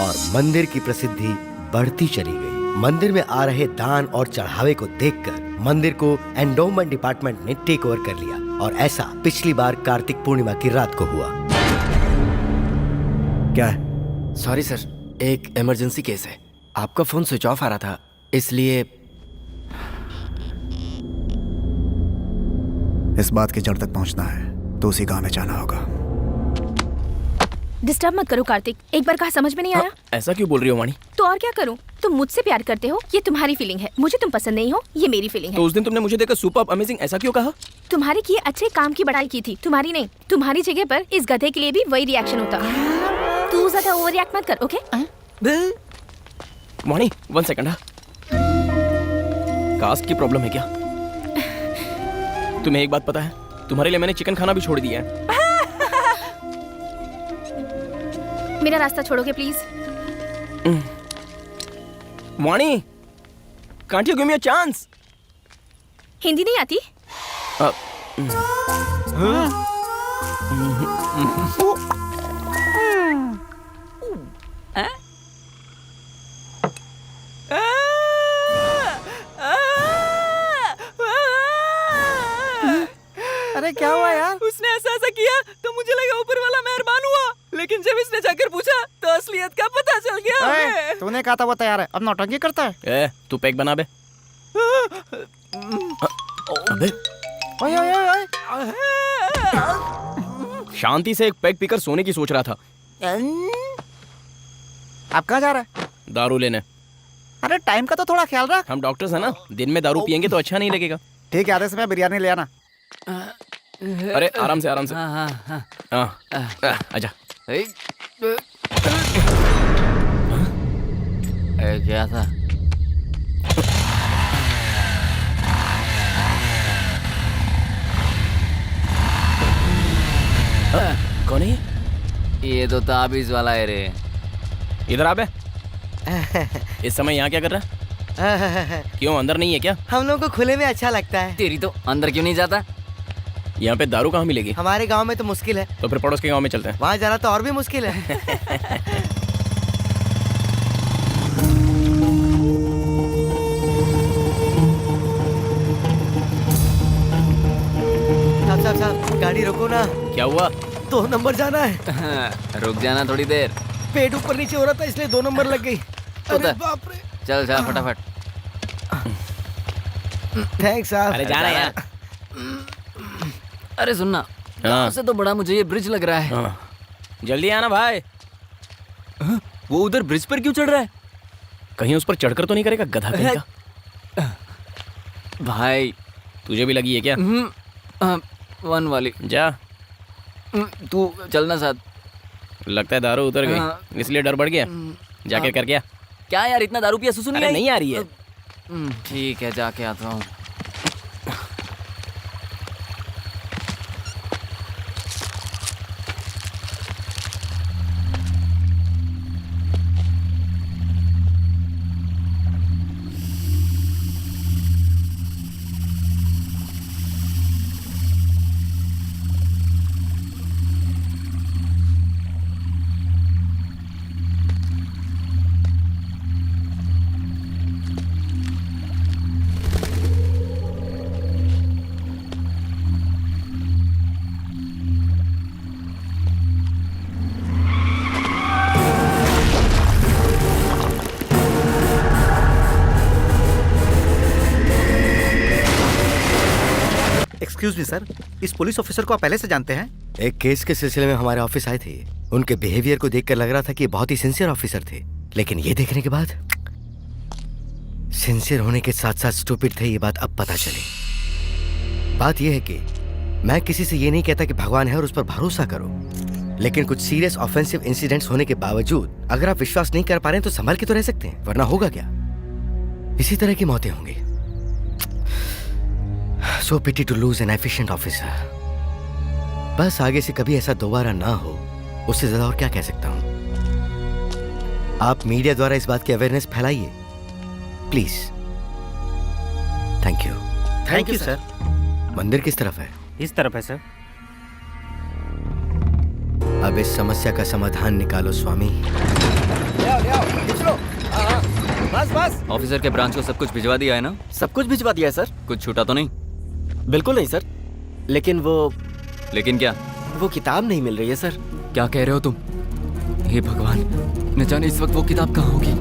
और मंदिर की प्रसिद्धि बढ़ती चली गई। मंदिर में आ रहे दान और चढ़ावे को देखकर मंदिर को एंडोमेंट डिपार्टमेंट ने टेक ओवर कर लिया और ऐसा पिछली बार कार्तिक पूर्णिमा की रात को हुआ। क्या है? सॉरी सर, एक इमरजेंसी केस है। आपका फोन स्विच ऑफ आ रहा था, इसलिए। इस बात की जड़ तक पहुंचना है तो उसी गांव में जाना होगा। डिस्टर्ब मत करो कार्तिक, एक बार कहा समझ में नहीं आया? ऐसा क्यों बोल रही हो वाणी? तो और क्या करूं? तुम मुझसे प्यार करते हो, ये तुम्हारी फीलिंग है। मुझे तुम पसंद नहीं हो, ये मेरी फीलिंग है। तो उस दिन तुमने मुझे देखकर सुपर्ब, अमेजिंग ऐसा क्यों कहा? तुम्हारे किए अच्छे काम की बड़ाई की थी, तुम्हारी नहीं। तुम्हारी जगह पर इस गधे के लिए भी वही रिएक्शन होता। तू ज्यादा ओवर रिएक्ट मत कर, ओके? वाणी, 1 सेकंड। कास्ट की प्रॉब्लम है क्या? तुम्हें एक बात पता है, तुम्हारे लिए मैंने चिकन खाना भी छोड़ दिया है। मेरा रास्ता छोड़ोगे please? Vani, can't you give me a chance? Hindi नहीं आती? अरे क्या हुआ यार? उसने ऐसा किया तो मुझे लगा ऊपर वाला मेहरबान हुआ, लेकिन जब इसने जाकर पूछा तो असलियत का पता चल गया हमें। तूने कहा था वो तैयार है, अब नौटंकी करता है। तू पैक बना बे। अबे ओए ओए ओए, शांति से एक पैक पीकर सोने की सोच रहा था। आप कहाँ जा रहा है? दारू लेने। अरे टाइम का तो थोड़ा ख्याल रख। हम डॉक्टर्स हैं ना, दिन में दारू पियेंगे तो अच्छा नहीं लगेगा। ठीक है, आधे समय बिरयानी ले आना। अरे आराम से, आराम से। आजा। क्या था? कौन है ये तो ताबीज वाला है रे। इधर आ बे। इस समय यहाँ क्या कर रहा है? क्यों अंदर नहीं है क्या? हम लोग को खुले में अच्छा लगता है। तेरी तो अंदर क्यों नहीं जाता? यहाँ पे दारू कहाँ मिलेगी? हमारे गांव में तो मुश्किल है। तो फिर पड़ोस के गांव में चलते हैं। वहाँ जाना तो और भी मुश्किल है। साहब गाड़ी रोको ना। क्या हुआ? 2 नंबर जाना है। रुक जाना थोड़ी देर। पेट ऊपर नीचे हो रहा था इसलिए 2 नंबर लग गई। अरे बाप रे। चल जा फटाफट। थैंक्स साहब। अरे जाना यार। अरे सुनना, गाँव से तो बड़ा मुझे ये ब्रिज लग रहा है। जल्दी आना भाई। वो उधर ब्रिज पर क्यों चढ़ रहा है? कहीं उस पर चढ़कर तो नहीं करेगा गधा कहीं का? भाई तुझे भी लगी है क्या? 1 वाली। जा तू चलना साथ। लगता है दारू उतर गई इसलिए डर बढ़ गया। जाके कर गया। क्या यार इतना दारू पिया सुसु अरे नहीं आ रही है। ठीक है जाके आता हूँ। एक्सक्यूज मी सर, इस पुलिस ऑफिसर को आप पहले से जानते हैं? एक केस के सिलसिले में हमारे ऑफिस आए थे। उनके बिहेवियर को देखकर लग रहा था कि ये बहुत ही सिंसियर ऑफिसर थे, लेकिन ये देखने के बाद सिंसियर होने के साथ साथ स्टूपिड थे, ये बात अब पता चली। बात यह है कि मैं किसी से ये नहीं कहता कि भगवान है और उस पर भरोसा करो, लेकिन कुछ सीरियस ऑफेंसिव इंसिडेंट्स होने के बावजूद अगर आप विश्वास नहीं कर पा रहे हैं तो संभल के तो रह सकते हैं, वरना होगा क्या? इसी तरह की मौतें होंगी। So pity to lose an efficient officer. बस आगे से कभी ऐसा दोबारा ना हो, उससे ज्यादा और क्या कह सकता हूं। आप मीडिया द्वारा इस बात की अवेयरनेस फैलाइए please. Thank you. Thank you sir. मंदिर किस तरफ है? इस तरफ है सर। अब इस समस्या का समाधान निकालो स्वामी। बस बस। ऑफिसर के ब्रांच को सब कुछ भिजवा दिया है ना? सब कुछ भिजवा दिया है सर। कुछ छूटा तो नहीं? बिल्कुल नहीं सर, लेकिन लेकिन क्या? वो किताब नहीं मिल रही है सर। क्या कह रहे हो तुम? हे भगवान, न जाने इस वक्त वो किताब कहाँ होगी।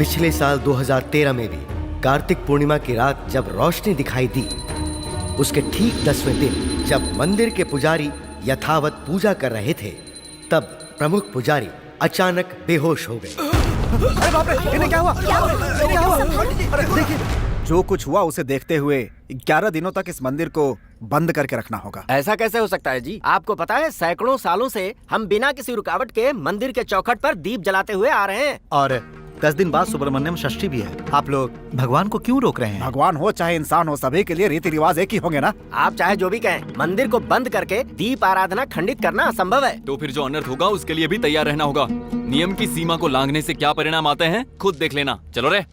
पिछले साल 2013 में भी कार्तिक पूर्णिमा की रात जब रोशनी दिखाई दी, उसके ठीक 10वें दिन जब मंदिर के पुजारी यथावत पूजा कर रहे थे, तब प्रमुख पुजारी अचानक बेहोश हो गए। अरे बाप रे, इन्हें क्या हुआ? क्या हुआ? अरे देखिए, जो कुछ हुआ उसे देखते हुए 11 दिनों तक इस मंदिर को बंद करके रखना होगा। ऐसा कैसे हो सकता है जी? आपको पता है सैकड़ों सालों से हम बिना किसी रुकावट के मंदिर के चौखट पर दीप जलाते हुए आ रहे हैं। और 10 दिन बाद सुब्रमण्यम षष्ठी भी है। आप लोग भगवान को क्यों रोक रहे हैं? भगवान हो चाहे इंसान हो, सभी के लिए रीति रिवाज एक ही होंगे ना। आप चाहे जो भी कहें, मंदिर को बंद करके दीप आराधना खंडित करना असंभव है। तो फिर जो अनर्थ होगा उसके लिए भी तैयार रहना होगा। नियम की सीमा को लांघने से क्या परिणाम आते हैं खुद देख लेना। चलो रे।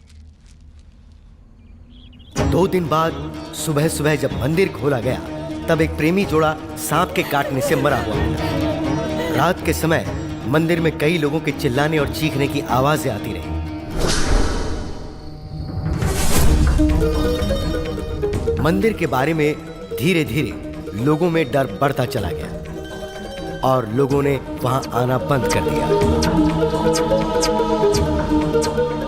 2 दिन बाद सुबह सुबह जब मंदिर खोला गया तब एक प्रेमी जोड़ा सांप के काटने से मरा हुआ मिला। रात के समय मंदिर में कई लोगों के चिल्लाने और चीखने की आवाजें आती रही। मंदिर के बारे में धीरे धीरे लोगों में डर बढ़ता चला गया और लोगों ने वहां आना बंद कर दिया।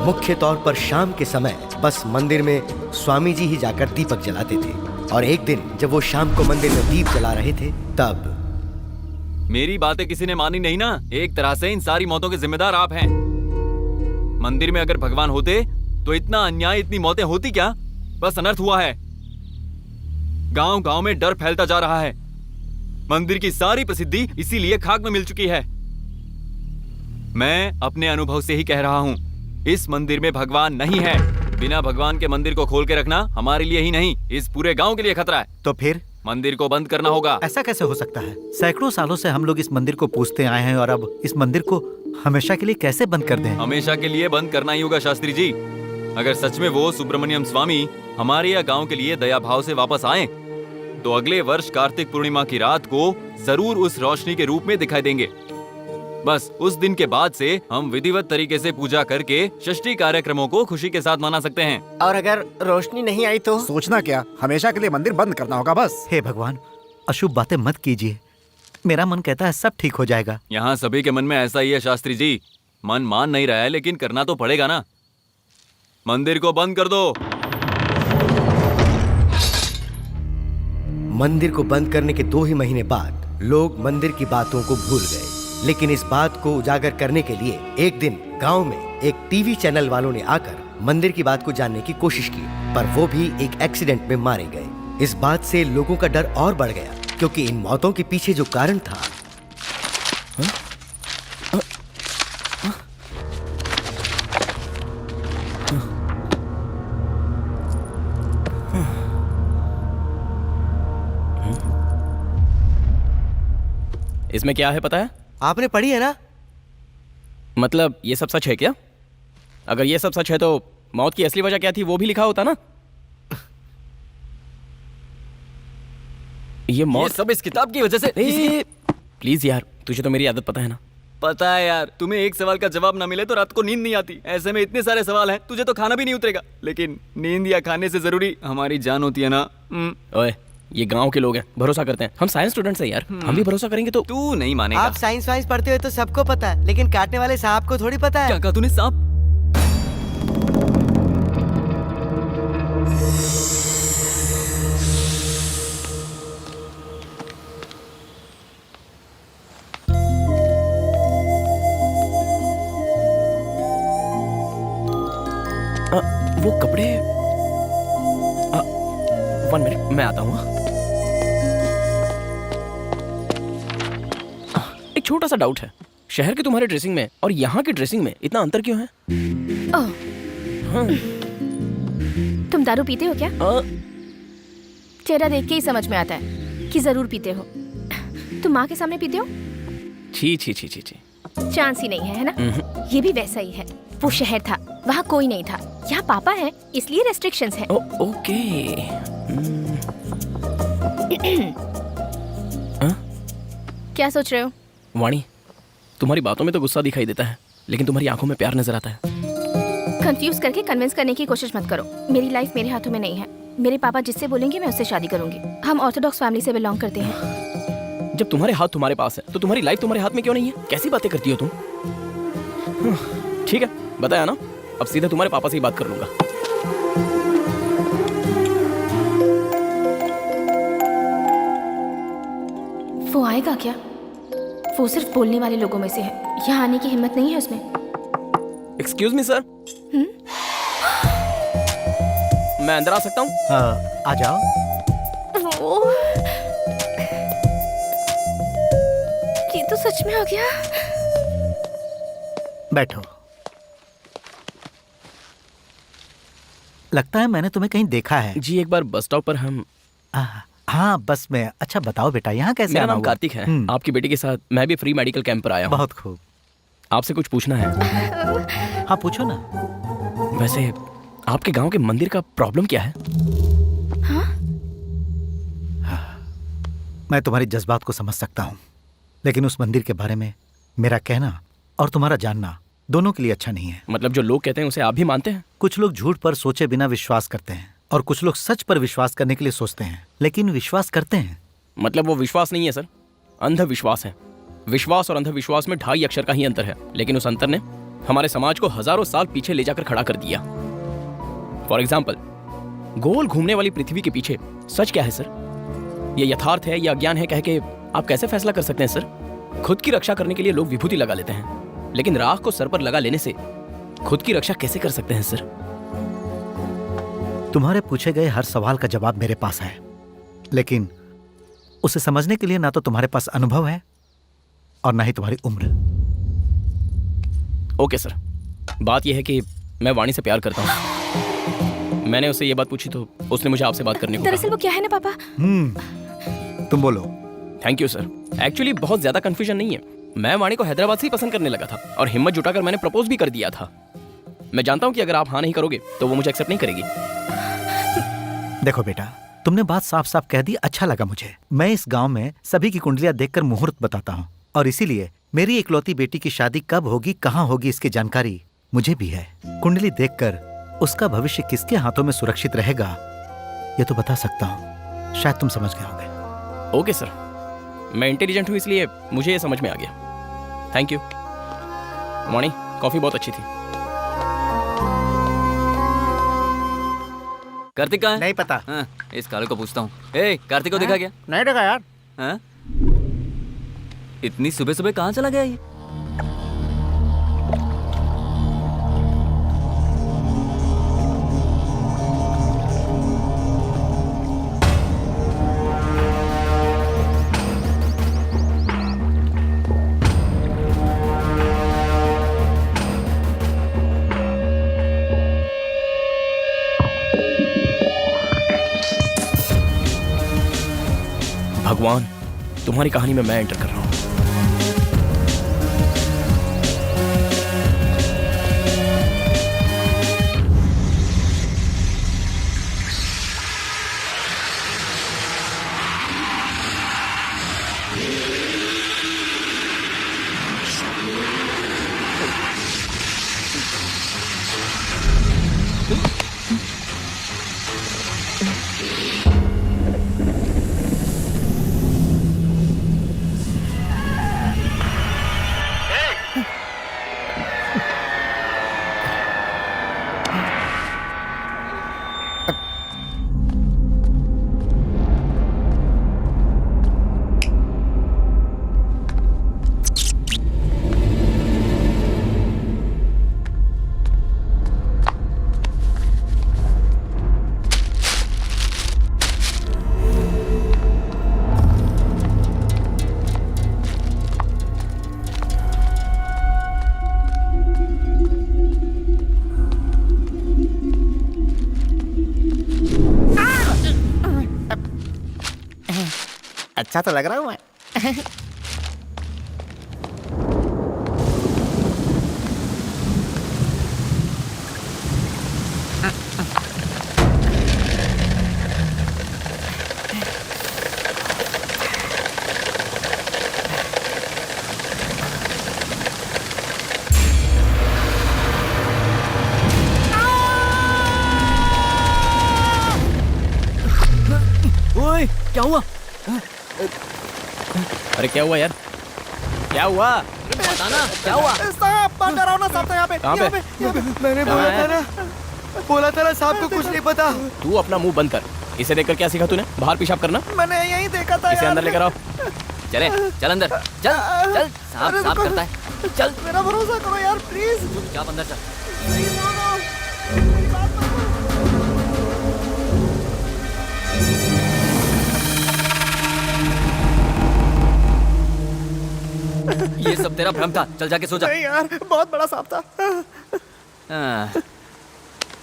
मुख्य तौर पर शाम के समय बस मंदिर में स्वामी जी ही जाकर दीपक जलाते थे और एक दिन जब वो शाम को मंदिर में दीप जला रहे थे तब मेरी बातें किसी ने मानी नहीं ना। एक तरह से इन सारी मौतों के जिम्मेदार आप हैं। मंदिर में अगर भगवान होते तो इतना अन्याय, इतनी मौतें होती क्या? बस अनर्थ हुआ है। गांव गांव में डर फैलता जा रहा है। मंदिर की सारी प्रसिद्धि इसीलिए खाक में मिल चुकी है। मैं अपने अनुभव से ही कह रहा हूं, इस मंदिर में भगवान नहीं है। बिना भगवान के मंदिर को खोल के रखना हमारे लिए ही नहीं, इस पूरे गांव के लिए खतरा है। तो फिर मंदिर को बंद करना होगा। ऐसा कैसे हो सकता है? सैकड़ों सालों से हम लोग इस मंदिर को पूजते आए हैं और अब इस मंदिर को हमेशा के लिए कैसे बंद कर दें? हमेशा के लिए बंद करना ही होगा शास्त्री जी। अगर सच में वो सुब्रमण्यम स्वामी हमारे या गांव के लिए दया भाव से वापस आए तो अगले वर्ष कार्तिक पूर्णिमा की रात को जरूर उस रोशनी के रूप में दिखाई देंगे। बस उस दिन के बाद से हम विधिवत तरीके से पूजा करके षष्ठी कार्यक्रमों को खुशी के साथ मना सकते हैं। और अगर रोशनी नहीं आई तो? सोचना क्या, हमेशा के लिए मंदिर बंद करना होगा बस। हे भगवान, अशुभ बातें मत कीजिए। मेरा मन कहता है सब ठीक हो जाएगा। यहाँ सभी के मन में ऐसा ही है शास्त्री जी। मन मान नहीं रहा है लेकिन करना तो पड़ेगा ना। मंदिर को बंद कर दो। मंदिर को बंद करने के 2 ही महीने बाद लोग मंदिर की बातों को भूल गए, लेकिन इस बात को उजागर करने के लिए एक दिन गांव में एक टीवी चैनल वालों ने आकर मंदिर की बात को जानने की कोशिश की, पर वो भी एक एक्सीडेंट में मारे गए। इस बात से लोगों का डर और बढ़ गया क्योंकि इन मौतों के पीछे जो कारण था इसमें क्या है पता है? आपने पढ़ी है ना? मतलब ये सब सच है क्या? अगर ये सब सच है तो मौत की असली वजह क्या थी वो भी लिखा होता ना। ये मौत सब इस किताब की वजह से। प्लीज यार, तुझे तो मेरी आदत पता है ना। पता है यार, तुम्हें एक सवाल का जवाब ना मिले तो रात को नींद नहीं आती। ऐसे में इतने सारे सवाल हैं, तुझे तो खाना भी नहीं उतरेगा। लेकिन नींद या खाने से जरूरी हमारी जान होती है ना। ओए, ये गांव के लोग हैं, भरोसा करते हैं। हम साइंस स्टूडेंट्स हैं यार, हम भी भरोसा करेंगे तो। तू नहीं मानेगा। आप साइंस वाइंस पढ़ते हुए तो सबको पता है, लेकिन काटने वाले सांप को थोड़ी पता है। क्या कहा तूने? सांप? वो कपड़े 1 मिनट, मैं आता हूँ। एक छोटा सा डाउट है, शहर की तुम्हारी ड्रेसिंग में और यहाँ की ड्रेसिंग में इतना अंतर क्यों है? हाँ। तुम दारू पीते हो क्या? चेहरा देख के ही समझ में आता है कि जरूर पीते हो। तुम माँ के सामने पीते हो? छी छी छी छी छी। चांस ही नहीं है ना? ये भी वैसा ही है। वो शहर था, वहाँ कोई नहीं था। यहाँ पापा है, इसलिए रेस्ट्रिक्शंस हैं। ओके। क्या सोच रहे हो? वाणी, तुम्हारी बातों में तो गुस्सा दिखाई देता है, लेकिन तुम्हारी आंखों में प्यार नजर आता है। कंफ्यूज करके कन्विंस करने की कोशिश मत करो। मेरी लाइफ मेरे हाथों में नहीं है। मेरे पापा जिससे बोलेंगे मैं उससे शादी करूंगी। हम ऑर्थोडॉक्स फैमिली से बिलोंग करते हैं। जब तुम्हारे हाथ तुम्हारे पास है तो तुम्हारी लाइफ तुम्हारे हाथ में क्यों नहीं है? कैसी बातें करती हो तुम? ठीक है, बताया ना, अब सीधे तुम्हारे पापा से ही बात कर लूंगा। वो आएगा क्या? वो सिर्फ बोलने वाले लोगों में से है, यहाँ आने की हिम्मत नहीं है उसमें। एक्सक्यूज मी सर, मैं अंदर आ सकता हूँ? आ जाओ। ये तो सच में हो गया। बैठो। लगता है मैंने तुम्हें कहीं देखा है। जी, एक बार बस स्टॉप पर हम। हाँ, बस में। अच्छा बताओ बेटा, यहाँ कैसे मेरा आना नाम हुआ? कार्तिक है। आपकी बेटी के साथ मैं भी फ्री मेडिकल कैंप पर आया हूँ। बहुत खूब। आपसे कुछ पूछना है। हाँ, पूछो ना। वैसे आपके गांव के मंदिर का प्रॉब्लम क्या है? मैं तुम्हारी जज्बात को समझ सकता हूं, लेकिन उस मंदिर के बारे में मेरा कहना और तुम्हारा जानना दोनों के लिए अच्छा नहीं है। मतलब जो लोग कहते हैं उसे आप भी मानते हैं? कुछ लोग झूठ पर सोचे बिना विश्वास करते हैं और कुछ लोग सच पर विश्वास करने के लिए सोचते हैं, लेकिन विश्वास करते हैं। मतलब वो विश्वास नहीं है सर, अंधविश्वास है। विश्वास और अंधविश्वास में 2.5 अक्षर का ही अंतर है, लेकिन उस अंतर ने हमारे समाज को हजारों साल पीछे ले जाकर खड़ा कर दिया। फॉर एग्जाम्पल, गोल घूमने वाली पृथ्वी के पीछे सच क्या है सर? ये यथार्थ है या अज्ञान है कह के आप कैसे फैसला कर सकते हैं सर? खुद की रक्षा करने के लिए लोग विभूति लगा लेते हैं, लेकिन राख को सर पर लगा लेने से खुद की रक्षा कैसे कर सकते हैं सर? तुम्हारे पूछे गए हर सवाल का जवाब मेरे पास है, लेकिन उसे समझने के लिए ना तो तुम्हारे पास अनुभव है और ना ही तुम्हारी उम्र। ओके सर, बात यह है कि मैं वाणी से प्यार करता हूँ। मैंने उससे ये बात पूछी तो उसने मुझे आपसे बात करने को दरअसल वो क्या है ना पापा। तुम बोलो। Thank you sir. एक्चुअली बहुत ज्यादा कंफ्यूजन नहीं है। मैं वाणी को हैदराबाद से ही पसंद करने लगा था और हिम्मत जुटाकर मैंने प्रपोज भी कर दिया था। मैं जानता हूँ कि अगर आप हाँ नहीं करोगे तो वो मुझे एक्सेप्ट नहीं करेगी। देखो बेटा, तुमने बात साफ साफ कह दी, अच्छा लगा मुझे। मैं इस गांव में सभी की कुंडलियां देखकर मुहूर्त बताता हूँ और इसीलिए मेरी इकलौती बेटी की शादी कब होगी, कहाँ होगी, इसकी जानकारी मुझे भी है। कुंडली देखकर उसका भविष्य किसके हाथों में सुरक्षित रहेगा ये तो बता सकता हूँ। शायद तुम समझ गए होंगे। ओके सर, मैं इंटेलिजेंट हूँ इसलिए मुझे ये समझ में आ गया। Thank you. वाणी, कॉफी बहुत अच्छी थी। कार्तिक कहाँ है? नहीं पता। हाँ, इस काले को पूछता हूँ। ए, कार्तिक को देखा क्या? नहीं देखा यार। हाँ? इतनी सुबह सुबह कहाँ चला गया ये? भगवान, तुम्हारी कहानी में मैं एंटर कर रहा हूँ। अच्छा तो लग रहा हूँ मैं। ओए, क्या हुआ? अरे क्या हुआ यार? क्या हुआ? बताना, क्या हुआ? साहब, बाहर आओ ना, साहब तो यहाँ पे। कहाँ पे? मैंने कहाँ बोला है? था ना, बोला था ना साहब को कुछ नहीं पता। तू अपना मुंह बंद कर। इसे देखकर क्या सीखा तूने? बाहर पेशाब करना? मैंने यही देखा था इसे यार। अंदर लेकर आओ। चले, चल अंदर, चल, चल, साफ साफ करता है। चल, मेरा भरोसा करो यार, प्लीज। चुपचाप अंदर चल। नहीं बोलो, मेरी बात मानो। ये सब तेरा भ्रम था, चल जाके सो जा। नहीं यार, बहुत बड़ा सांप था। हाँ।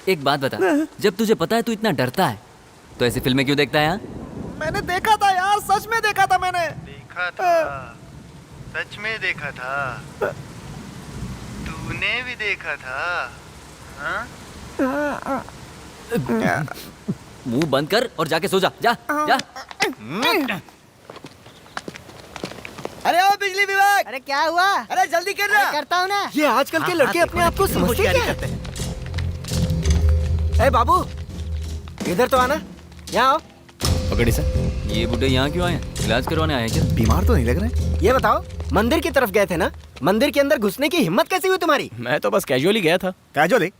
एक बात बता, जब तुझे पता है तू इतना डरता है तो ऐसी फिल्में क्यों देखता है? हाँ? मैंने देखा था यार, सच में देखा था मैंने। देखा था, सच में देखा था। तूने भी देखा था? हाँ? मुंह बंद कर और जाके सो जा। जा जा। अरे ओ बिजली विभाग, अरे क्या हुआ? अरे जल्दी कर रहा। करता हूँ ना। ये आजकल के लड़के अपने आप को समझते क्या हैं? ए बाबू, इधर तो आना। यहाँ आओ। पकड़ी सर। ये बूढ़े यहाँ क्यों आए? इलाज करवाने आए क्या? बीमार तो नहीं लग रहे? ये बताओ, मंदिर की तरफ गए थे ना? मंदिर के अंदर घुसने की हिम्मत कैसी हुई तुम्हारी? मैं तो बस कैजुअली गया था। कैजुअली?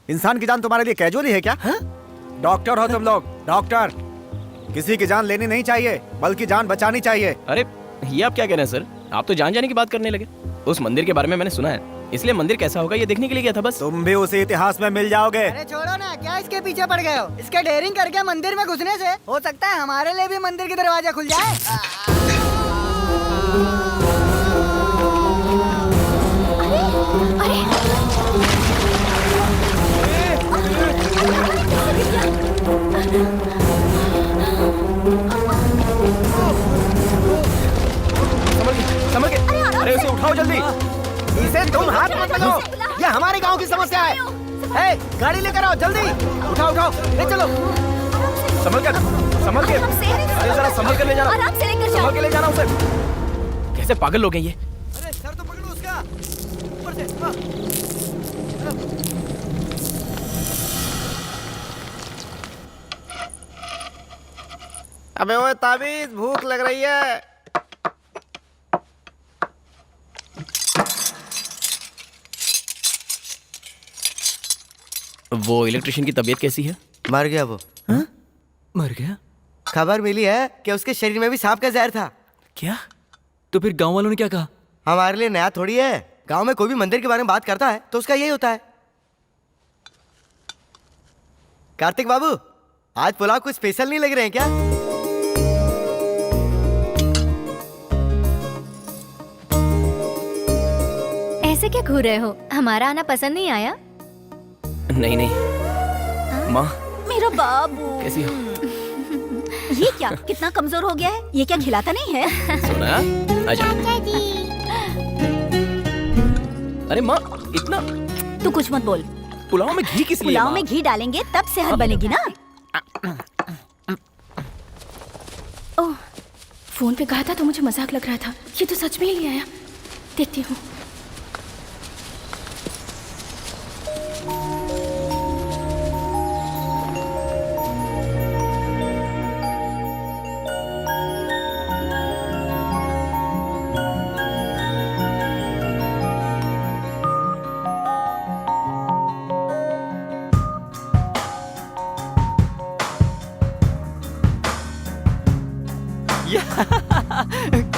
इंसान की जान तुम्हारे लिए कैजुअली है क्या? हाँ? डॉक्टर हो तुम लोग, डॉक्टर। किसी की जान लेनी नहीं चाहिए, बल्कि जान बचानी चाहिए। अरे ये आप क्या कह रहे हैं सर? आप तो जान जाने की बात करने लगे। उस मंदिर के बारे में मैंने सुना है, इसलिए मंदिर कैसा होगा ये देखने के लिए गया था बस। तुम भी उसी इतिहास में मिल जाओगे। अरे छोड़ो ना, क्या इसके पीछे पड़ गए हो? इसके डेयरिंग करके मंदिर में घुसने से हो सकता है हमारे लिए भी मंदिर की दरवाजा खुल जाए। समझ के। अरे उसे उठाओ जल्दी। इसे तुम हाथ मत लगाओ, ये हमारे गांव की समस्या है। ए, गाड़ी लेकर आओ जल्दी। उठाओ उठाओ, ले चलो। संभल कर, संभल के। अरे जरा संभल कर ले जाना। आराम से लेकर जाओ। संभल के ले जाना उसे। कैसे पागल लोग हैं ये? अरे सर तो पकड़ो उसका, ऊपर से। हाँ। अबे ओए ताबीज, भूख लग रही है। वो इलेक्ट्रिशियन की तबीयत कैसी है? मर गया वो। मर गया? खबर मिली है कि उसके शरीर में भी सांप का जहर था। क्या? तो फिर गांव वालों ने क्या कहा? हमारे लिए नया थोड़ी है। गांव में कोई भी मंदिर के बारे में बात करता है तो उसका यही होता है। कार्तिक बाबू, आज पुलाव कुछ स्पेशल नहीं लग रहे हैं क्या? ऐसे क्या घूर रहे हो? हमारा आना पसंद नहीं आया? नहीं नहीं। माँ मेरा बाबू। कैसी हो? ये क्या, कितना कमजोर हो गया है? ये क्या खिलाता नहीं है? सोना आजा। अरे माँ इतना। तू कुछ मत बोल। पुलाव में घी किस लिए? पुलाव में घी डालेंगे तब सेहत बनेगी ना। ओह, फोन पे कहा था तो मुझे मजाक लग रहा था। ये तो सच में ही ले आया। देखती हूँ।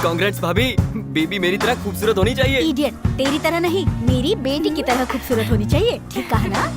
कांग्रेट्स भाभी, बेबी मेरी तरह खूबसूरत होनी चाहिए। इडियट, तेरी तरह नहीं, मेरी बेटी की तरह खूबसूरत होनी चाहिए। ठीक कहा ना?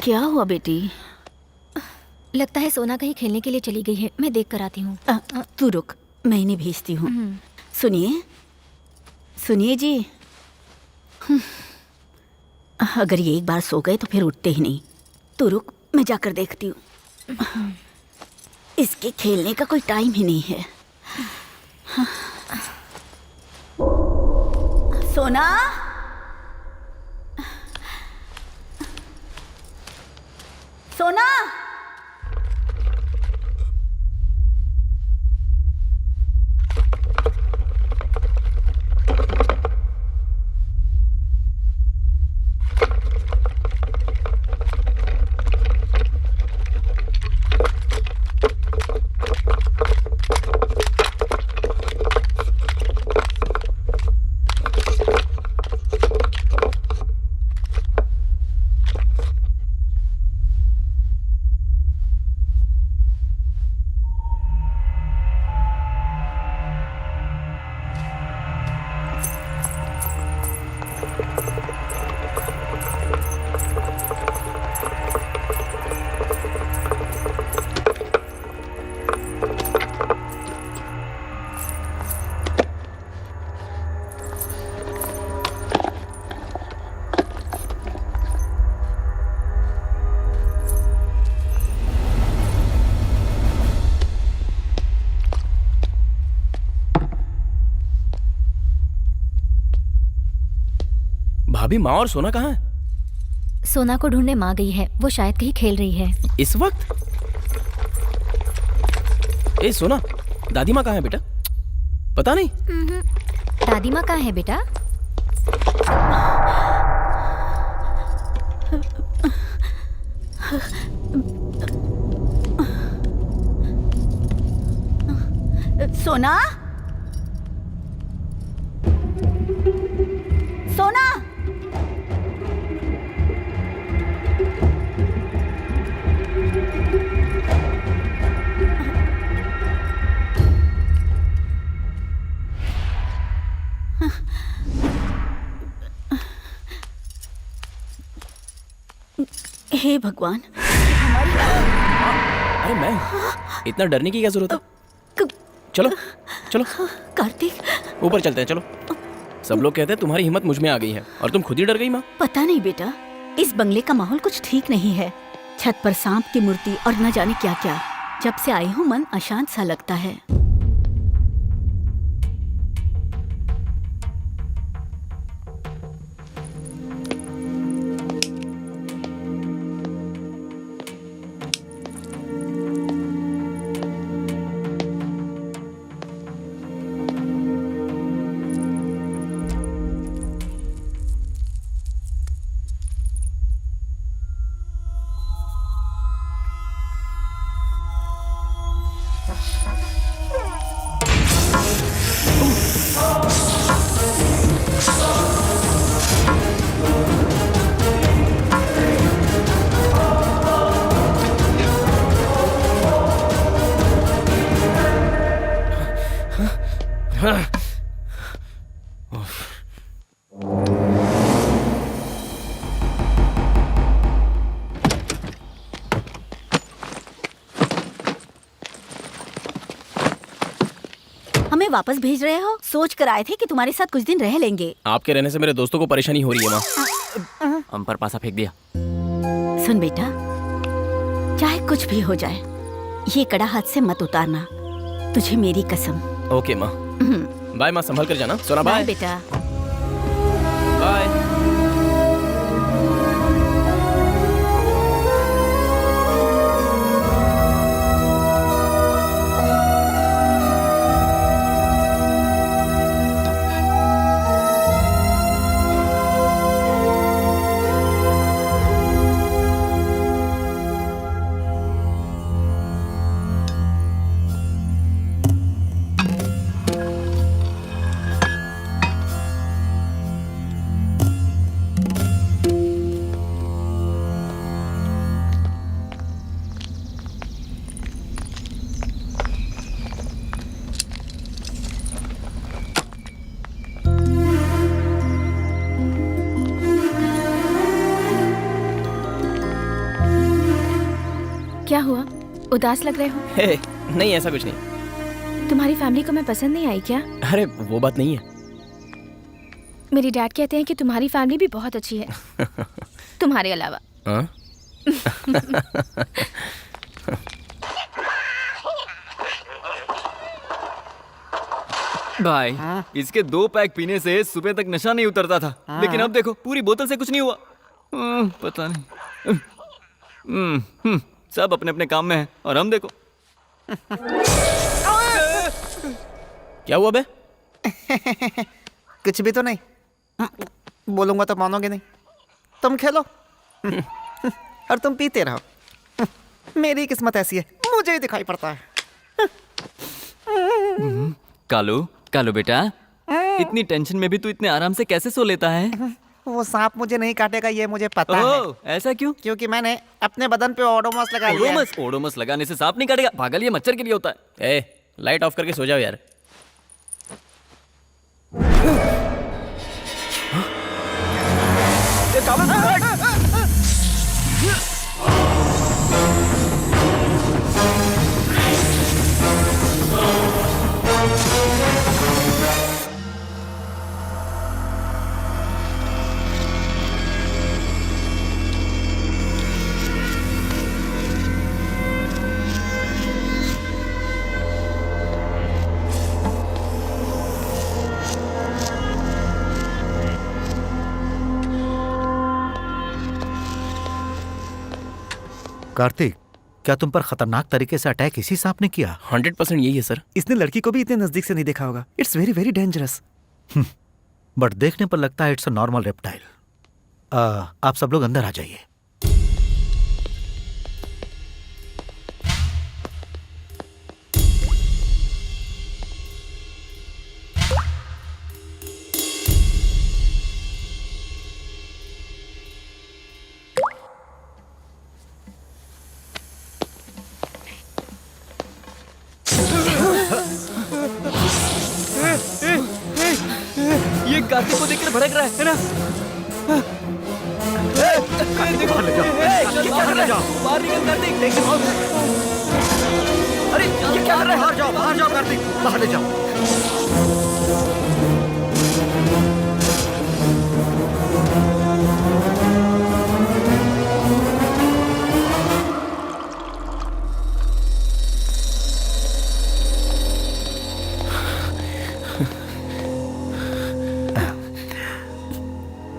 क्या हुआ बेटी? लगता है सोना कहीं खेलने के लिए चली गई है। मैं देख कर आती हूँ। तू रुक, मैं इन्हें भेजती हूँ। सुनिए, सुनिए जी। अगर ये एक बार सो गए तो फिर उठते ही नहीं। तू रुक, मैं जाकर देखती हूँ। इसके खेलने का कोई टाइम ही नहीं है। सोना, सोना। भाभी, माँ और सोना कहाँ है? सोना को ढूंढने माँ गई है, वो शायद कहीं खेल रही है। इस वक्त? ए सोना, दादी माँ कहाँ है बेटा? पता नहीं। दादी माँ कहाँ है बेटा? सोना, सोना। हे भगवान। अरे मैं, इतना डरने की क्या जरूरत है? चलो चलो कार्तिक, ऊपर चलते हैं, चलो। सब लोग कहते हैं तुम्हारी हिम्मत मुझ में आ गई है और तुम खुद ही डर गई माँ। पता नहीं बेटा, इस बंगले का माहौल कुछ ठीक नहीं है। छत पर सांप की मूर्ति और न जाने क्या क्या। जब से आई हूँ मन अशांत सा लगता है। हमें वापस भेज रहे हो? सोच कर आए थे कि तुम्हारे साथ कुछ दिन रह लेंगे। आपके रहने से मेरे दोस्तों को परेशानी हो रही है माँ। हम पर पासा फेंक दिया। सुन बेटा, चाहे कुछ भी हो जाए, ये कड़ा हाथ से मत उतारना, तुझे मेरी कसम। ओके माँ। बाय माँ, संभल कर जाना। सोना बाय। बेटा बाय। क्या हुआ, उदास लग रहे हो? हे, नहीं ऐसा कुछ नहीं। तुम्हारी फैमिली को मैं पसंद नहीं आई क्या? अरे वो बात नहीं है। मेरी डैड कहते हैं कि तुम्हारी फैमिली भी बहुत अच्छी है तुम्हारे अलावा। हाँ? भाई इसके 2 पैक पीने से सुबह तक नशा नहीं उतरता था, लेकिन अब देखो पूरी बोतल से कुछ नहीं हुआ। पता नहीं। सब अपने अपने काम में है और हम देखो। क्या हुआ बे? कुछ भी तो नहीं। बोलूंगा तो मानोगे नहीं। तुम खेलो और तुम पीते रहो। मेरी किस्मत ऐसी है, मुझे ही दिखाई पड़ता है। कालू, कालू बेटा, इतनी टेंशन में भी तू इतने आराम से कैसे सो लेता है? वो सांप मुझे नहीं काटेगा ये मुझे पता है। ऐसा क्यों? क्योंकि मैंने अपने बदन पे ओडोमॉस लगा लिया है। ओडोमॉस लगाने से सांप नहीं काटेगा, पागल, ये मच्छर के लिए होता है। ए, लाइट ऑफ करके सो जाओ यार। कार्तिक, क्या तुम पर खतरनाक तरीके से अटैक इसी सांप ने किया? 100% यही है सर। इसने लड़की को भी इतने नजदीक से नहीं देखा होगा। It's very very dangerous. But देखने पर लगता है इट्स अ नॉर्मल रेप्टाइल। आप सब लोग अंदर आ जाइए। ये कार्तिक को देखकर भड़क रहा है ना? बाहर ले जाओ, बाहर ले जाओ। बाहर निकल कार्तिक। अरे ये क्या कर रहे हैं? बाहर जाओ कार्तिक, बाहर ले जाओ।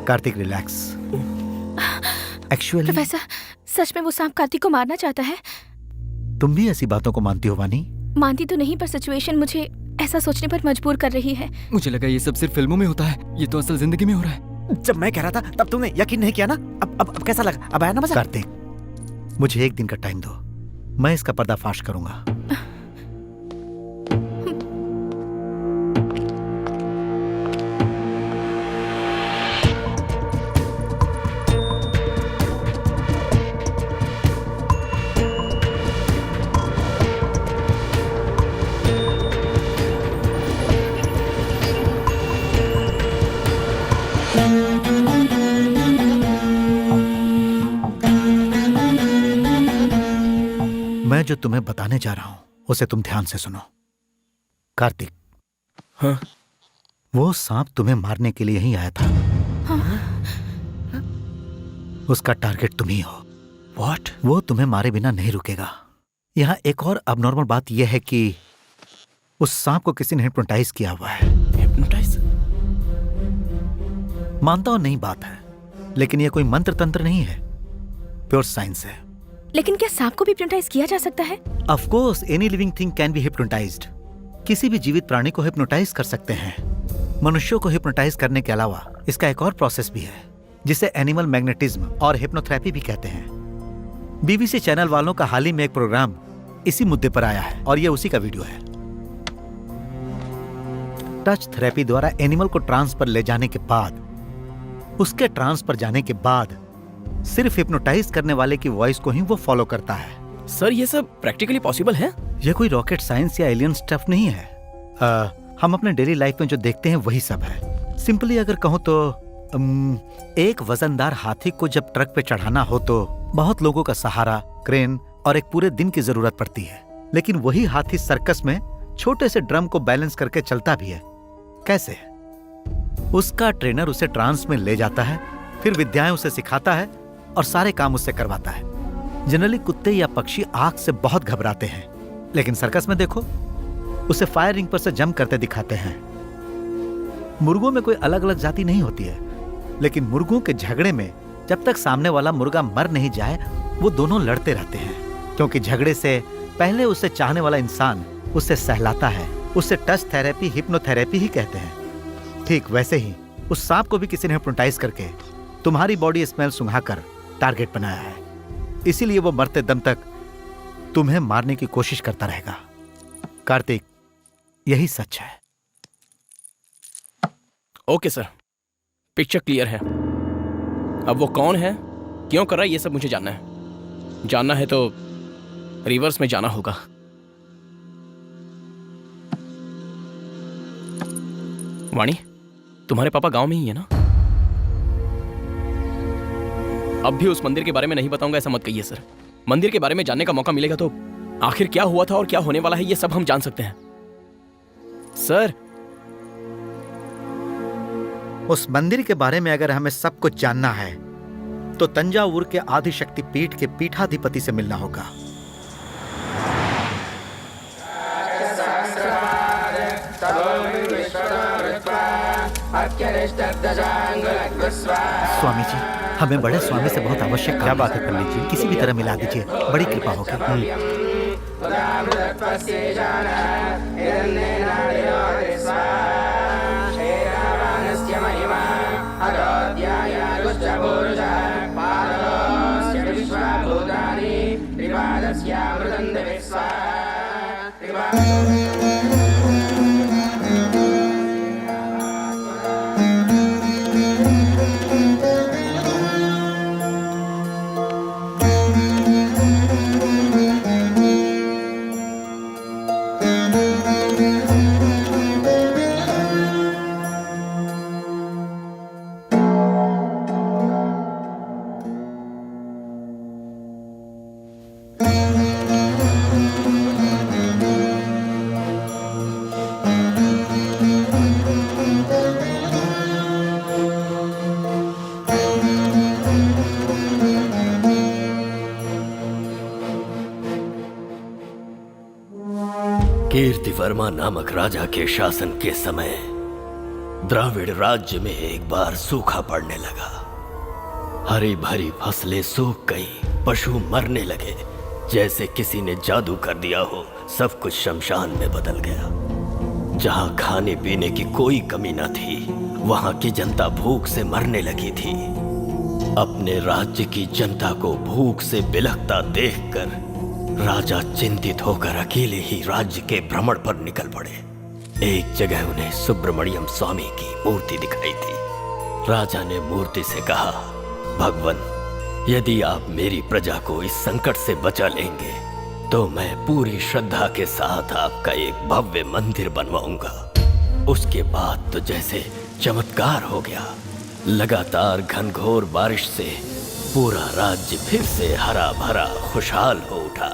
कार्तिक रिलैक्स। एक्चुअली प्रोफेसर, सच में वो सांप कार्तिक को मारना चाहता है? तुम भी ऐसी बातों को मानती हो वानी? मानती तो नहीं, पर सिचुएशन मुझे ऐसा सोचने पर मजबूर कर रही है। मुझे लगा ये सब सिर्फ फिल्मों में होता है, ये तो असल जिंदगी में हो रहा है। जब मैं कह रहा था तब तुमने यकीन नहीं किया ना। अब कैसा लगा? अब आया ना मजा? कार्तिक, मुझे 1 दिन का टाइम दो, मैं इसका पर्दाफाश करूंगा। मैं जो तुम्हें बताने जा रहा हूं उसे तुम ध्यान से सुनो। कार्तिक, हाँ? वो सांप तुम्हें मारने के लिए ही आया था। हाँ? उसका टारगेट तुम ही हो। What? वो तुम्हें मारे बिना नहीं रुकेगा। यहाँ एक और अबनॉर्मल बात यह है कि उस सांप को किसी ने हिप्नोटाइज किया हुआ है। हिप्नोटाइज? मानता हूं नहीं बात है, लेकिन यह कोई मंत्र तंत्र नहीं है, प्योर साइंस है। लेकिन क्या सांप को भी हिप्नोटाइज किया जा सकता है? Of course any living thing can be hypnotised. किसी भी जीवित प्राणी को हिप्नोटाइज कर सकते हैं। मनुष्यों को हिप्नोटाइज करने के अलावा इसका एक और प्रोसेस भी है, जिसे एनिमल मैग्नेटिज्म और हिप्नोथेरेपी भी कहते हैं। बीबीसी चैनल वालों का हाल ही में एक प्रोग्राम इसी मुद्दे पर आया है और यह उसी का वीडियो है। टच थेरेपी द्वारा एनिमल को ट्रांस पर ले जाने के बाद, उसके ट्रांस पर जाने के बाद सिर्फ हिप्नोटाइज करने वाले की वॉइस को ही वो फॉलो करता है। सर, ये सब प्रैक्टिकली पॉसिबल है? ये कोई रॉकेट साइंस या एलियन स्टफ नहीं है। हम अपने डेली लाइफ में जो देखते हैं वही सब है। सिंपली अगर कहूं तो एक वजनदार हाथी को जब ट्रक पे चढ़ाना हो तो बहुत लोगों का सहारा, क्रेन और एक पूरे दिन की जरूरत पड़ती है। लेकिन वही हाथी सर्कस में छोटे से ड्रम को बैलेंस करके चलता भी है। कैसे? उसका ट्रेनर उसे ट्रांस में ले जाता है, फिर विद्याएं उसे सिखाता है और सारे काम उससे करवाता है। जनरली कुत्ते या पक्षी आग से बहुत घबराते हैं, लेकिन सर्कस में देखो, उसे फायर रिंग पर से जंप करते दिखाते हैं। मुर्गों में कोई अलग अलग जाति नहीं होती है, लेकिन मुर्गों के झगड़े में जब तक सामने वाला मुर्गा मर नहीं जाए वो दोनों लड़ते रहते हैं, क्योंकि झगड़े से पहले उसे चाहने वाला इंसान उससे सहलाता है। उसे टच थेरेपी, हिप्नोथेरेपी ही कहते हैं। ठीक वैसे ही उस सांप को भी किसी ने हिप्नोटाइज करके तुम्हारी बॉडी स्मेल सुंघाकर टारगेट बनाया है। इसीलिए वो मरते दम तक तुम्हें मारने की कोशिश करता रहेगा। कार्तिक, यही सच है। ओके सर, पिक्चर क्लियर है। अब वो कौन है, क्यों कर रहा है, ये सब मुझे जानना है। जानना है तो रिवर्स में जाना होगा। वाणी, तुम्हारे पापा गांव में ही है ना? अब भी उस मंदिर के बारे में नहीं बताऊंगा ऐसा मत कहिए सर। मंदिर के बारे में जानने का मौका मिलेगा तो आखिर क्या हुआ था और क्या होने वाला है ये सब हम जान सकते हैं सर। उस मंदिर के बारे में अगर हमें सब कुछ जानना है तो तंजावुर के आदिशक्ति पीठ के पीठाधिपति से मिलना होगा। स्वामी जी, हमें बड़े स्वामी से बहुत आवश्यक। क्या बात है पंडित जी, किसी भी तरह मिला दीजिए, बड़ी कृपा होगी। कीर्तिवर्मा नामक राजा के शासन के समय द्राविड़ राज्य में एक बार सूखा पड़ने लगा। हरी भरी फसलें सूख गई, पशु मरने लगे, जैसे किसी ने जादू कर दिया हो। सब कुछ शमशान में बदल गया। जहां खाने पीने की कोई कमी न थी, वहां की जनता भूख से मरने लगी थी। अपने राज्य की जनता को भूख से बिलखता देखकर राजा चिंतित होकर अकेले ही राज्य के भ्रमण पर निकल पड़े। एक जगह उन्हें सुब्रमण्यम स्वामी की मूर्ति दिखाई थी। राजा ने मूर्ति से कहा, भगवान, यदि आप मेरी प्रजा को इस संकट से बचा लेंगे तो मैं पूरी श्रद्धा के साथ आपका एक भव्य मंदिर बनवाऊंगा। उसके बाद तो जैसे चमत्कार हो गया। लगातार घनघोर बारिश से पूरा राज्य फिर से हरा भरा खुशहाल हो उठा।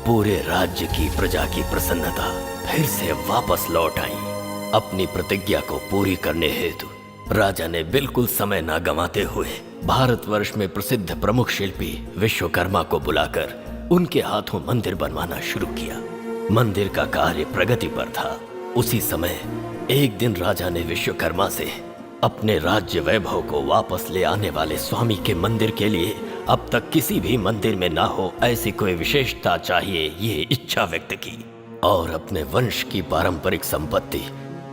पूरे राज्य की प्रजा की प्रसन्नता फिर से वापस लौट आई। अपनी प्रतिज्ञा को पूरी करने हेतु राजा ने बिल्कुल समय न गंवाते हुए भारतवर्ष में प्रसिद्ध प्रमुख शिल्पी विश्वकर्मा को बुलाकर उनके हाथों मंदिर बनवाना शुरू किया। मंदिर का कार्य प्रगति पर था। उसी समय एक दिन राजा ने विश्वकर्मा से अपने राज्य वैभव को वापस ले आने वाले स्वामी के मंदिर के लिए अब तक किसी भी मंदिर में ना हो ऐसी कोई विशेषता चाहिए, ये इच्छा व्यक्त की और अपने वंश की पारंपरिक संपत्ति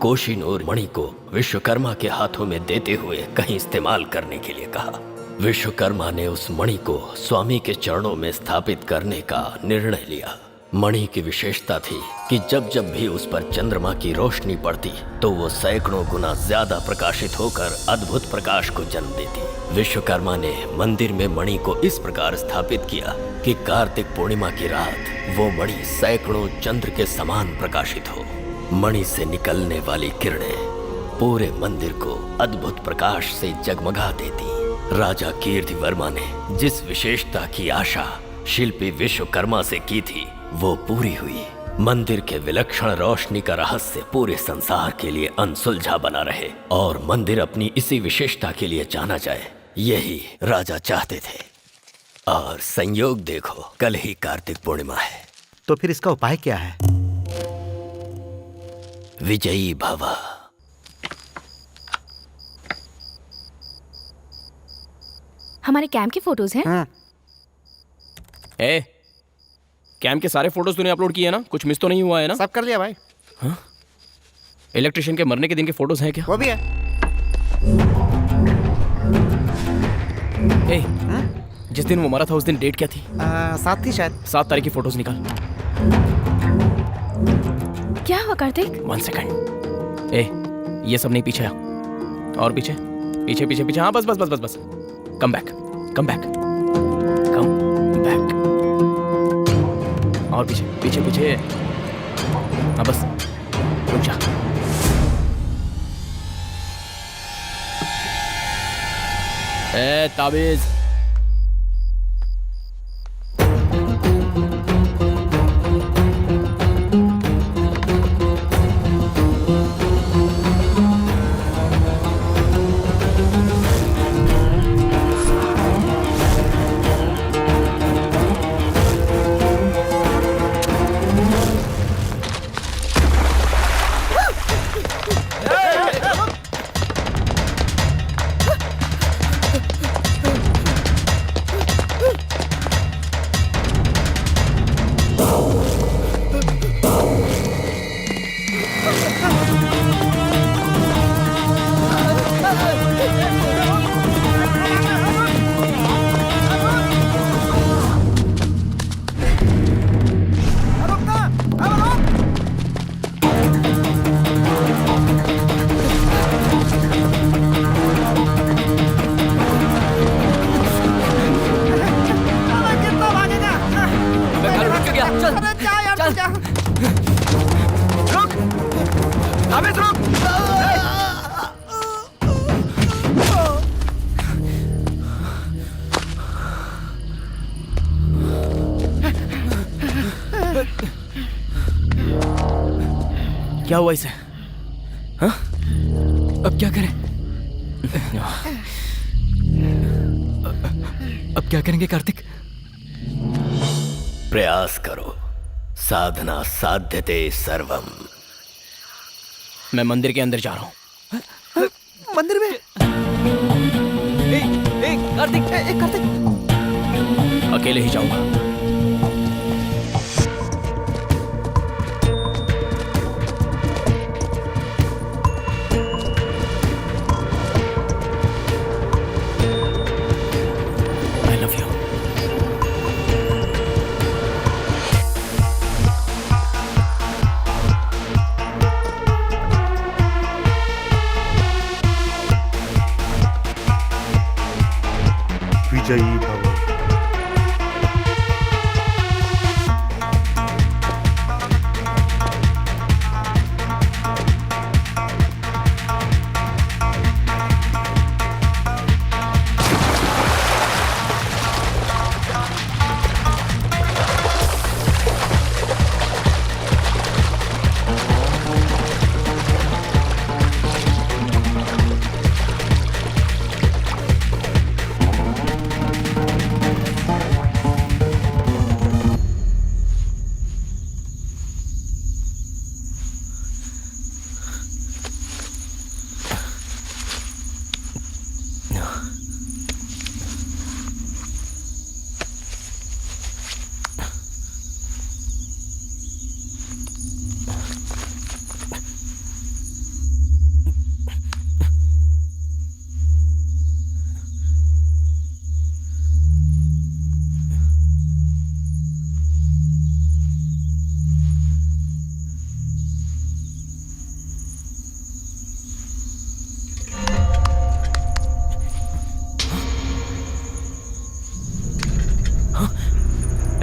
कोहिनूर मणि को विश्वकर्मा के हाथों में देते हुए कहीं इस्तेमाल करने के लिए कहा। विश्वकर्मा ने उस मणि को स्वामी के चरणों में स्थापित करने का निर्णय लिया। मणि की विशेषता थी कि जब जब भी उस पर चंद्रमा की रोशनी पड़ती तो वो सैकड़ों गुना ज्यादा प्रकाशित होकर अद्भुत प्रकाश को जन्म देती। विश्वकर्मा ने मंदिर में मणि को इस प्रकार स्थापित किया कि कार्तिक पूर्णिमा की रात वो मणि सैकड़ों चंद्र के समान प्रकाशित हो। मणि से निकलने वाली किरणें पूरे मंदिर को अद्भुत प्रकाश से जगमगा देती। राजा कीर्तिवर्मा ने जिस विशेषता की आशा शिल्पी विश्वकर्मा से की थी वो पूरी हुई। मंदिर के विलक्षण रोशनी का रहस्य पूरे संसार के लिए अनसुलझा बना रहे और मंदिर अपनी इसी विशेषता के लिए जाना जाए, यही राजा चाहते थे। और संयोग देखो, कल ही कार्तिक पूर्णिमा है। तो फिर इसका उपाय क्या है? विजयी भव। हमारे कैंप की फोटोज हैं। ए, कैंप के सारे फोटोज तूने अपलोड किए ना? कुछ मिस तो नहीं हुआ है ना? सब कर लिया भाई। हाँ? इलेक्ट्रिशियन के मरने के दिन के फोटोज हैं क्या? वो भी है। ए, जिस दिन वो मरा था उस दिन डेट क्या थी? 7 थी शायद। 7 तारीख की फोटोज निकाल। क्या हुआ कार्तिक? 1 सेकंड। ए, ये सब नहीं, पीछे आ। और पीछे पीछे पीछे पीछे। हाँ बस बस बस बस बस। Come back, come back, come back. और पीछे पीछे पीछे। हाँ बस, रुक जा। ए, ताबीज। क्या हुआ इसे? हाँ? अब क्या करें? अब क्या करेंगे कार्तिक? प्रयास करो, साधना साध्यते सर्वम। मैं मंदिर के अंदर जा रहा हूँ। मंदिर में? कार्तिक, कार्तिक। अकेले ही जाऊंगा। विजयी भव।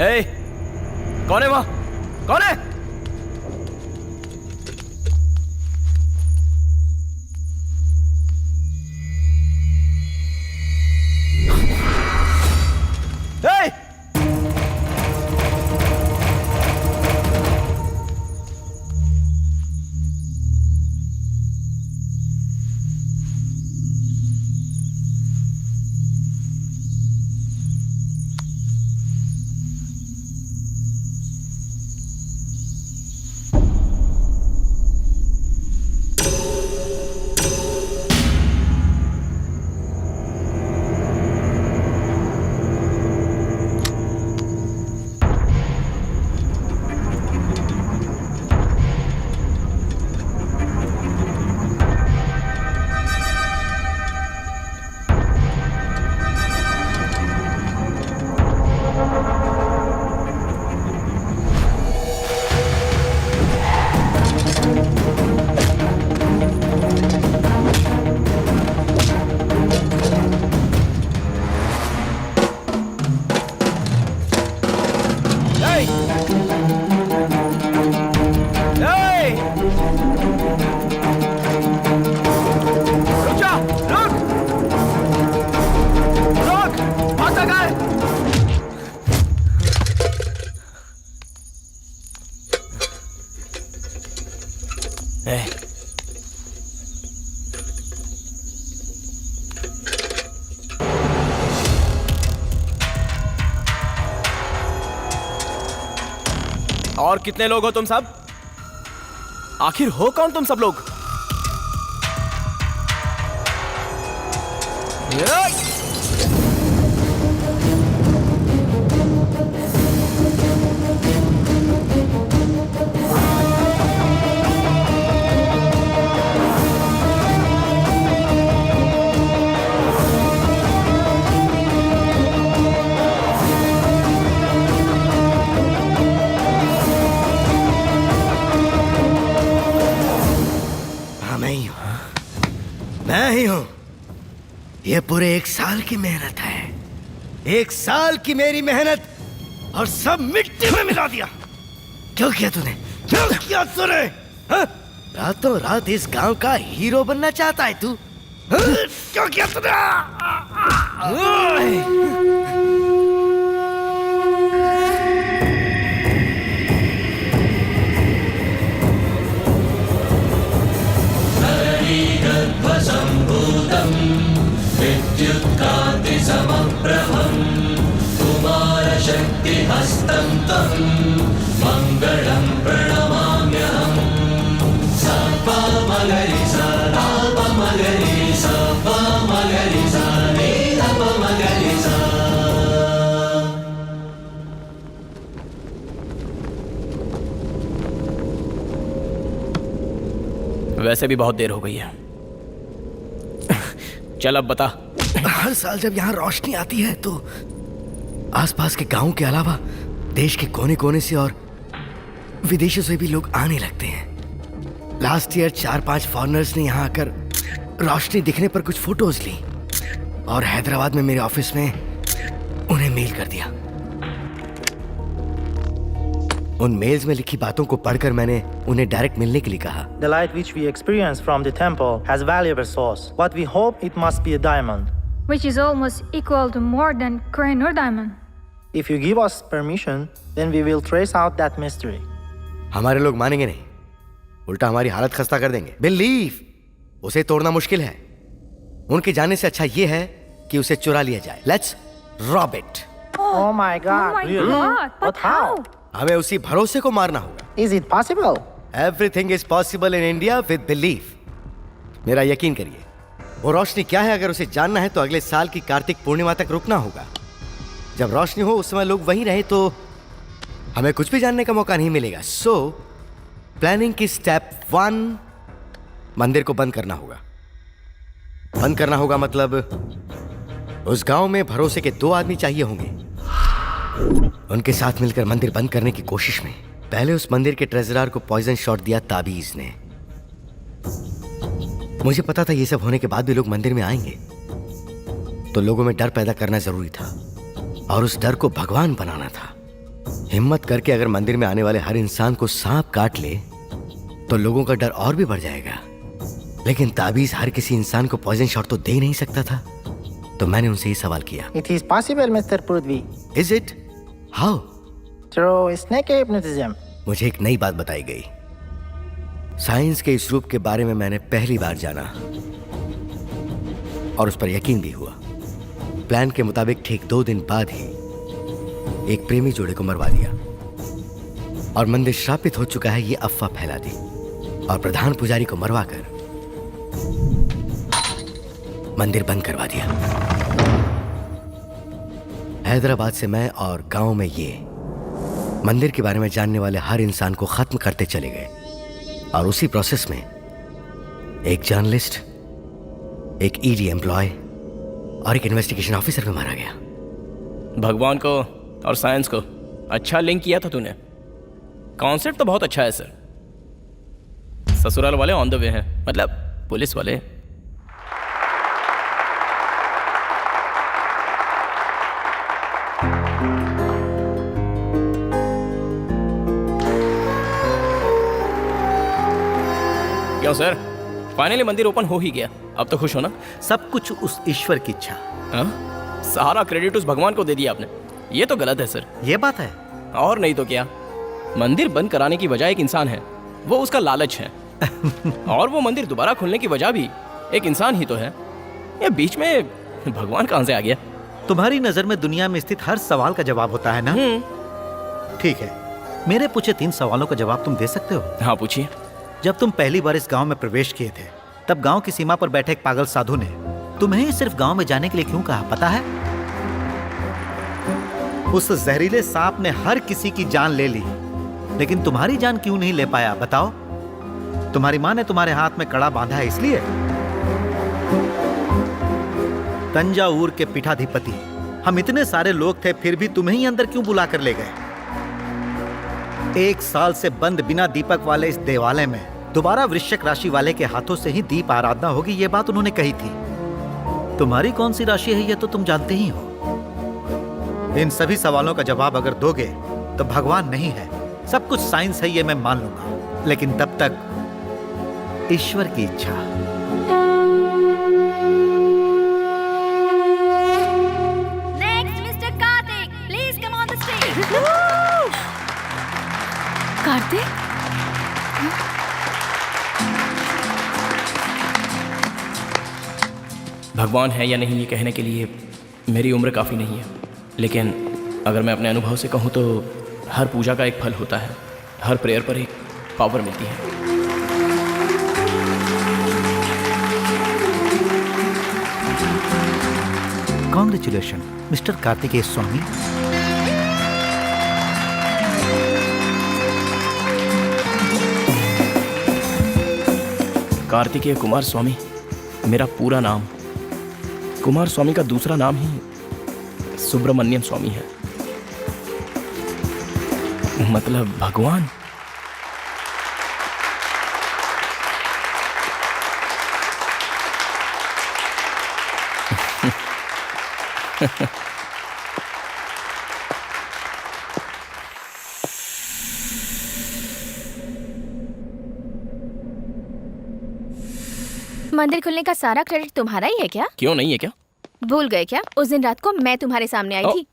ए, कौन है वहां? कौन है? और कितने लोग हो तुम सब? आखिर हो कौन तुम सब लोग? मैं ही हूं। ये पूरे 1 साल की मेहनत है, 1 साल की मेरी मेहनत, और सब मिट्टी में मिला दिया। क्यों किया तूने? क्यों किया तूने? हाँ? रातों रात इस गांव का हीरो बनना चाहता है तू? हाँ? क्यों किया तूने? सम्भूतं विद्युत्कान्तिसमप्रभं कुमारशक्तिहस्तं तं मङ्गलं प्रणमाम्यहम्। सा मगरि सा मगरि सा मगरि सा मगरि सा। वैसे भी बहुत देर हो गई है, चल अब बता। हर साल जब यहाँ रोशनी आती है तो आसपास के गांव के अलावा देश के कोने कोने से और विदेशों से भी लोग आने लगते हैं। लास्ट ईयर 4-5 फॉरेनर्स ने यहाँ आकर रोशनी दिखने पर कुछ फोटोज ली और हैदराबाद में मेरे ऑफिस में उन्हें मेल कर दिया। उन मेल्स में लिखी बातों को पढ़कर मैंने उन्हें डायरेक्ट मिलने के लिए कहा। The light which we experience from the temple has valuable source. What we hope it must be a diamond. Which is almost equal to more than coin or diamond. If you give us permission, then we will trace out that mystery. हमारे लोग मानेंगे नहीं, उल्टा हमारी हालत खस्ता कर देंगे। बिलीव उसे तोड़ना मुश्किल है। उनके जाने से अच्छा ये है कि उसे चुरा लिया जाए। Let's rob it. Oh my God! Really? But how? हमें उसी भरोसे को मारना होगा। Is it possible? Everything is possible in India with belief. मेरा यकीन करिए, वो रोशनी क्या है अगर उसे जानना है तो अगले साल की कार्तिक पूर्णिमा तक रुकना होगा। जब रोशनी हो उस समय लोग वहीं रहे तो हमें कुछ भी जानने का मौका नहीं मिलेगा। सो प्लानिंग की स्टेप 1, मंदिर को बंद करना होगा। बंद करना होगा मतलब उस गांव में भरोसे के 2 आदमी चाहिए होंगे। उनके साथ मिलकर मंदिर बंद करने की कोशिश में पहले उस मंदिर के ट्रेजरर को पॉइजन शॉट दिया ताबीज ने। मुझे पता था ये सब होने के बाद भी लोग मंदिर में आएंगे, तो लोगों में डर पैदा करना जरूरी था और उस डर को भगवान बनाना था। हिम्मत करके अगर मंदिर में आने वाले हर इंसान को सांप काट ले तो लोगों का डर और भी बढ़ जाएगा। लेकिन ताबीज हर किसी इंसान को पॉइजन शॉट तो दे नहीं सकता था, तो मैंने उनसे ही सवाल किया। It is possible, Mr. Prudvi. Is it? How? Through snake hypnotism. मुझे एक नई बात बताई गई। साइंस के इस रूप के बारे में मैंने पहली बार जाना और उस पर यकीन भी हुआ। प्लान के मुताबिक ठीक 2 दिन बाद ही एक प्रेमी जोड़े को मरवा दिया और मंदिर श्रापित हो चुका है ये अफवाह फैला दी और प्रधान पुजारी को मरवाकर मंदिर बंद करवा दिया। हैदराबाद से मैं और गांव में ये मंदिर के बारे में जानने वाले हर इंसान को खत्म करते चले गए और उसी प्रोसेस में एक जर्नलिस्ट, एक ईडी एम्प्लॉय और एक इन्वेस्टिगेशन ऑफिसर भी मारा गया। भगवान को और साइंस को अच्छा लिंक किया था तूने। कॉन्सेप्ट तो बहुत अच्छा है सर। ससुराल वाले ऑन द वे हैं, मतलब पुलिस वाले। क्यों सर, फाइनली मंदिर ओपन हो ही गया, अब तो खुश हो ना? सब कुछ उस ईश्वर की इच्छा। सारा क्रेडिट उस भगवान को दे दिया आपने, ये तो गलत है सर। ये बात है। और नहीं तो क्या, मंदिर बंद कराने की वजह एक इंसान है, वो उसका लालच है। और वो मंदिर दोबारा खुलने की वजह भी एक इंसान ही तो है। ये बीच में भगवान कहाँ से आ गया? तुम्हारी नजर में दुनिया में स्थित हर सवाल का जवाब होता है ना? ठीक है, मेरे पूछे 3 सवालों का जवाब तुम दे सकते हो? हाँ, पूछिए। जब तुम पहली बार इस गांव में प्रवेश किए थे, तब गांव की सीमा पर बैठे एक पागल साधु ने तुम्हें सिर्फ गांव में जाने के लिए क्यों कहा, पता है? उस जहरीले सांप ने हर किसी की जान ले ली, लेकिन तुम्हारी जान क्यों नहीं ले पाया, बताओ? तुम्हारी माँ ने तुम्हारे हाथ में कड़ा बांधा है इसलिए? तंजावुर के पीठाधिपति, हम इतने सारे लोग थे, फिर भी तुम्हें ही अंदर क्यों बुला कर ले गए? 1 साल से बंद बिना दीपक वाले इस देवालय में दोबारा वृश्चिक राशि वाले के हाथों से ही दीप आराधना होगी, ये बात उन्होंने कही थी। तुम्हारी कौन सी राशि है ये तो तुम जानते ही हो। इन सभी सवालों का जवाब अगर दोगे तो भगवान नहीं है, सब कुछ साइंस है, ये मैं मान लूंगा, लेकिन तब तक ईश्वर की इच्छा। Next mister Kartik, please come on the stage. Kartik, भगवान है या नहीं ये कहने के लिए मेरी उम्र काफ़ी नहीं है, लेकिन अगर मैं अपने अनुभव से कहूँ तो हर पूजा का एक फल होता है, हर प्रेयर पर एक पावर मिलती है। कॉन्ग्रेचुलेशन मिस्टर कार्तिकेय स्वामी। कार्तिकेय कुमार स्वामी मेरा पूरा नाम। कुमार स्वामी का दूसरा नाम ही सुब्रमण्यम स्वामी है, मतलब भगवान। मंदिर खुलने का सारा क्रेडिट तुम्हारा ही है क्या? क्यों नहीं है क्या? भूल गए क्या? उस दिन रात को मैं तुम्हारे सामने आई थी।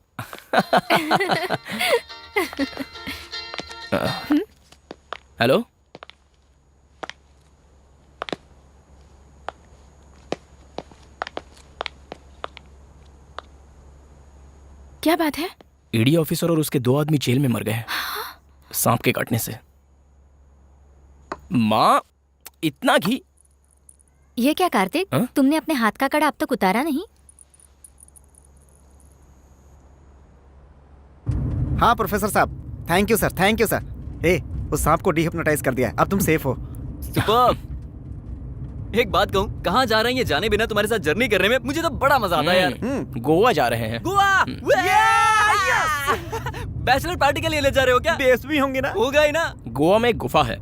हेलो, क्या बात है? ईडी ऑफिसर और उसके 2 आदमी जेल में मर गए सांप के काटने से। माँ, इतना घी? ये क्या कार्तिक, तुमने अपने हाथ का कड़ा अब तक उतारा नहीं? हाँ प्रोफेसर साहब, thank you sir, thank you sir. ए, उस सांप को डिहिप्नोटाइज कर दिया, अब तुम सेफ हो। सुपर्ब। एक बात कहूँ, कहाँ जा रहे हैं ये जाने बिना तुम्हारे साथ जर्नी करने में मुझे तो बड़ा मजा आता है यार। गोवा जा रहे हैं। गोवा? बैचलर पार्टी के लिए ले जा रहे हो क्या? बेस भी होंगे ना? होगा ही ना। गोवा में एक गुफा है,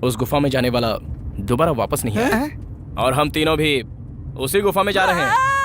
उस गुफा में जाने वाला दोबारा वापस नहीं है, और हम तीनों भी उसी गुफा में जा रहे हैं।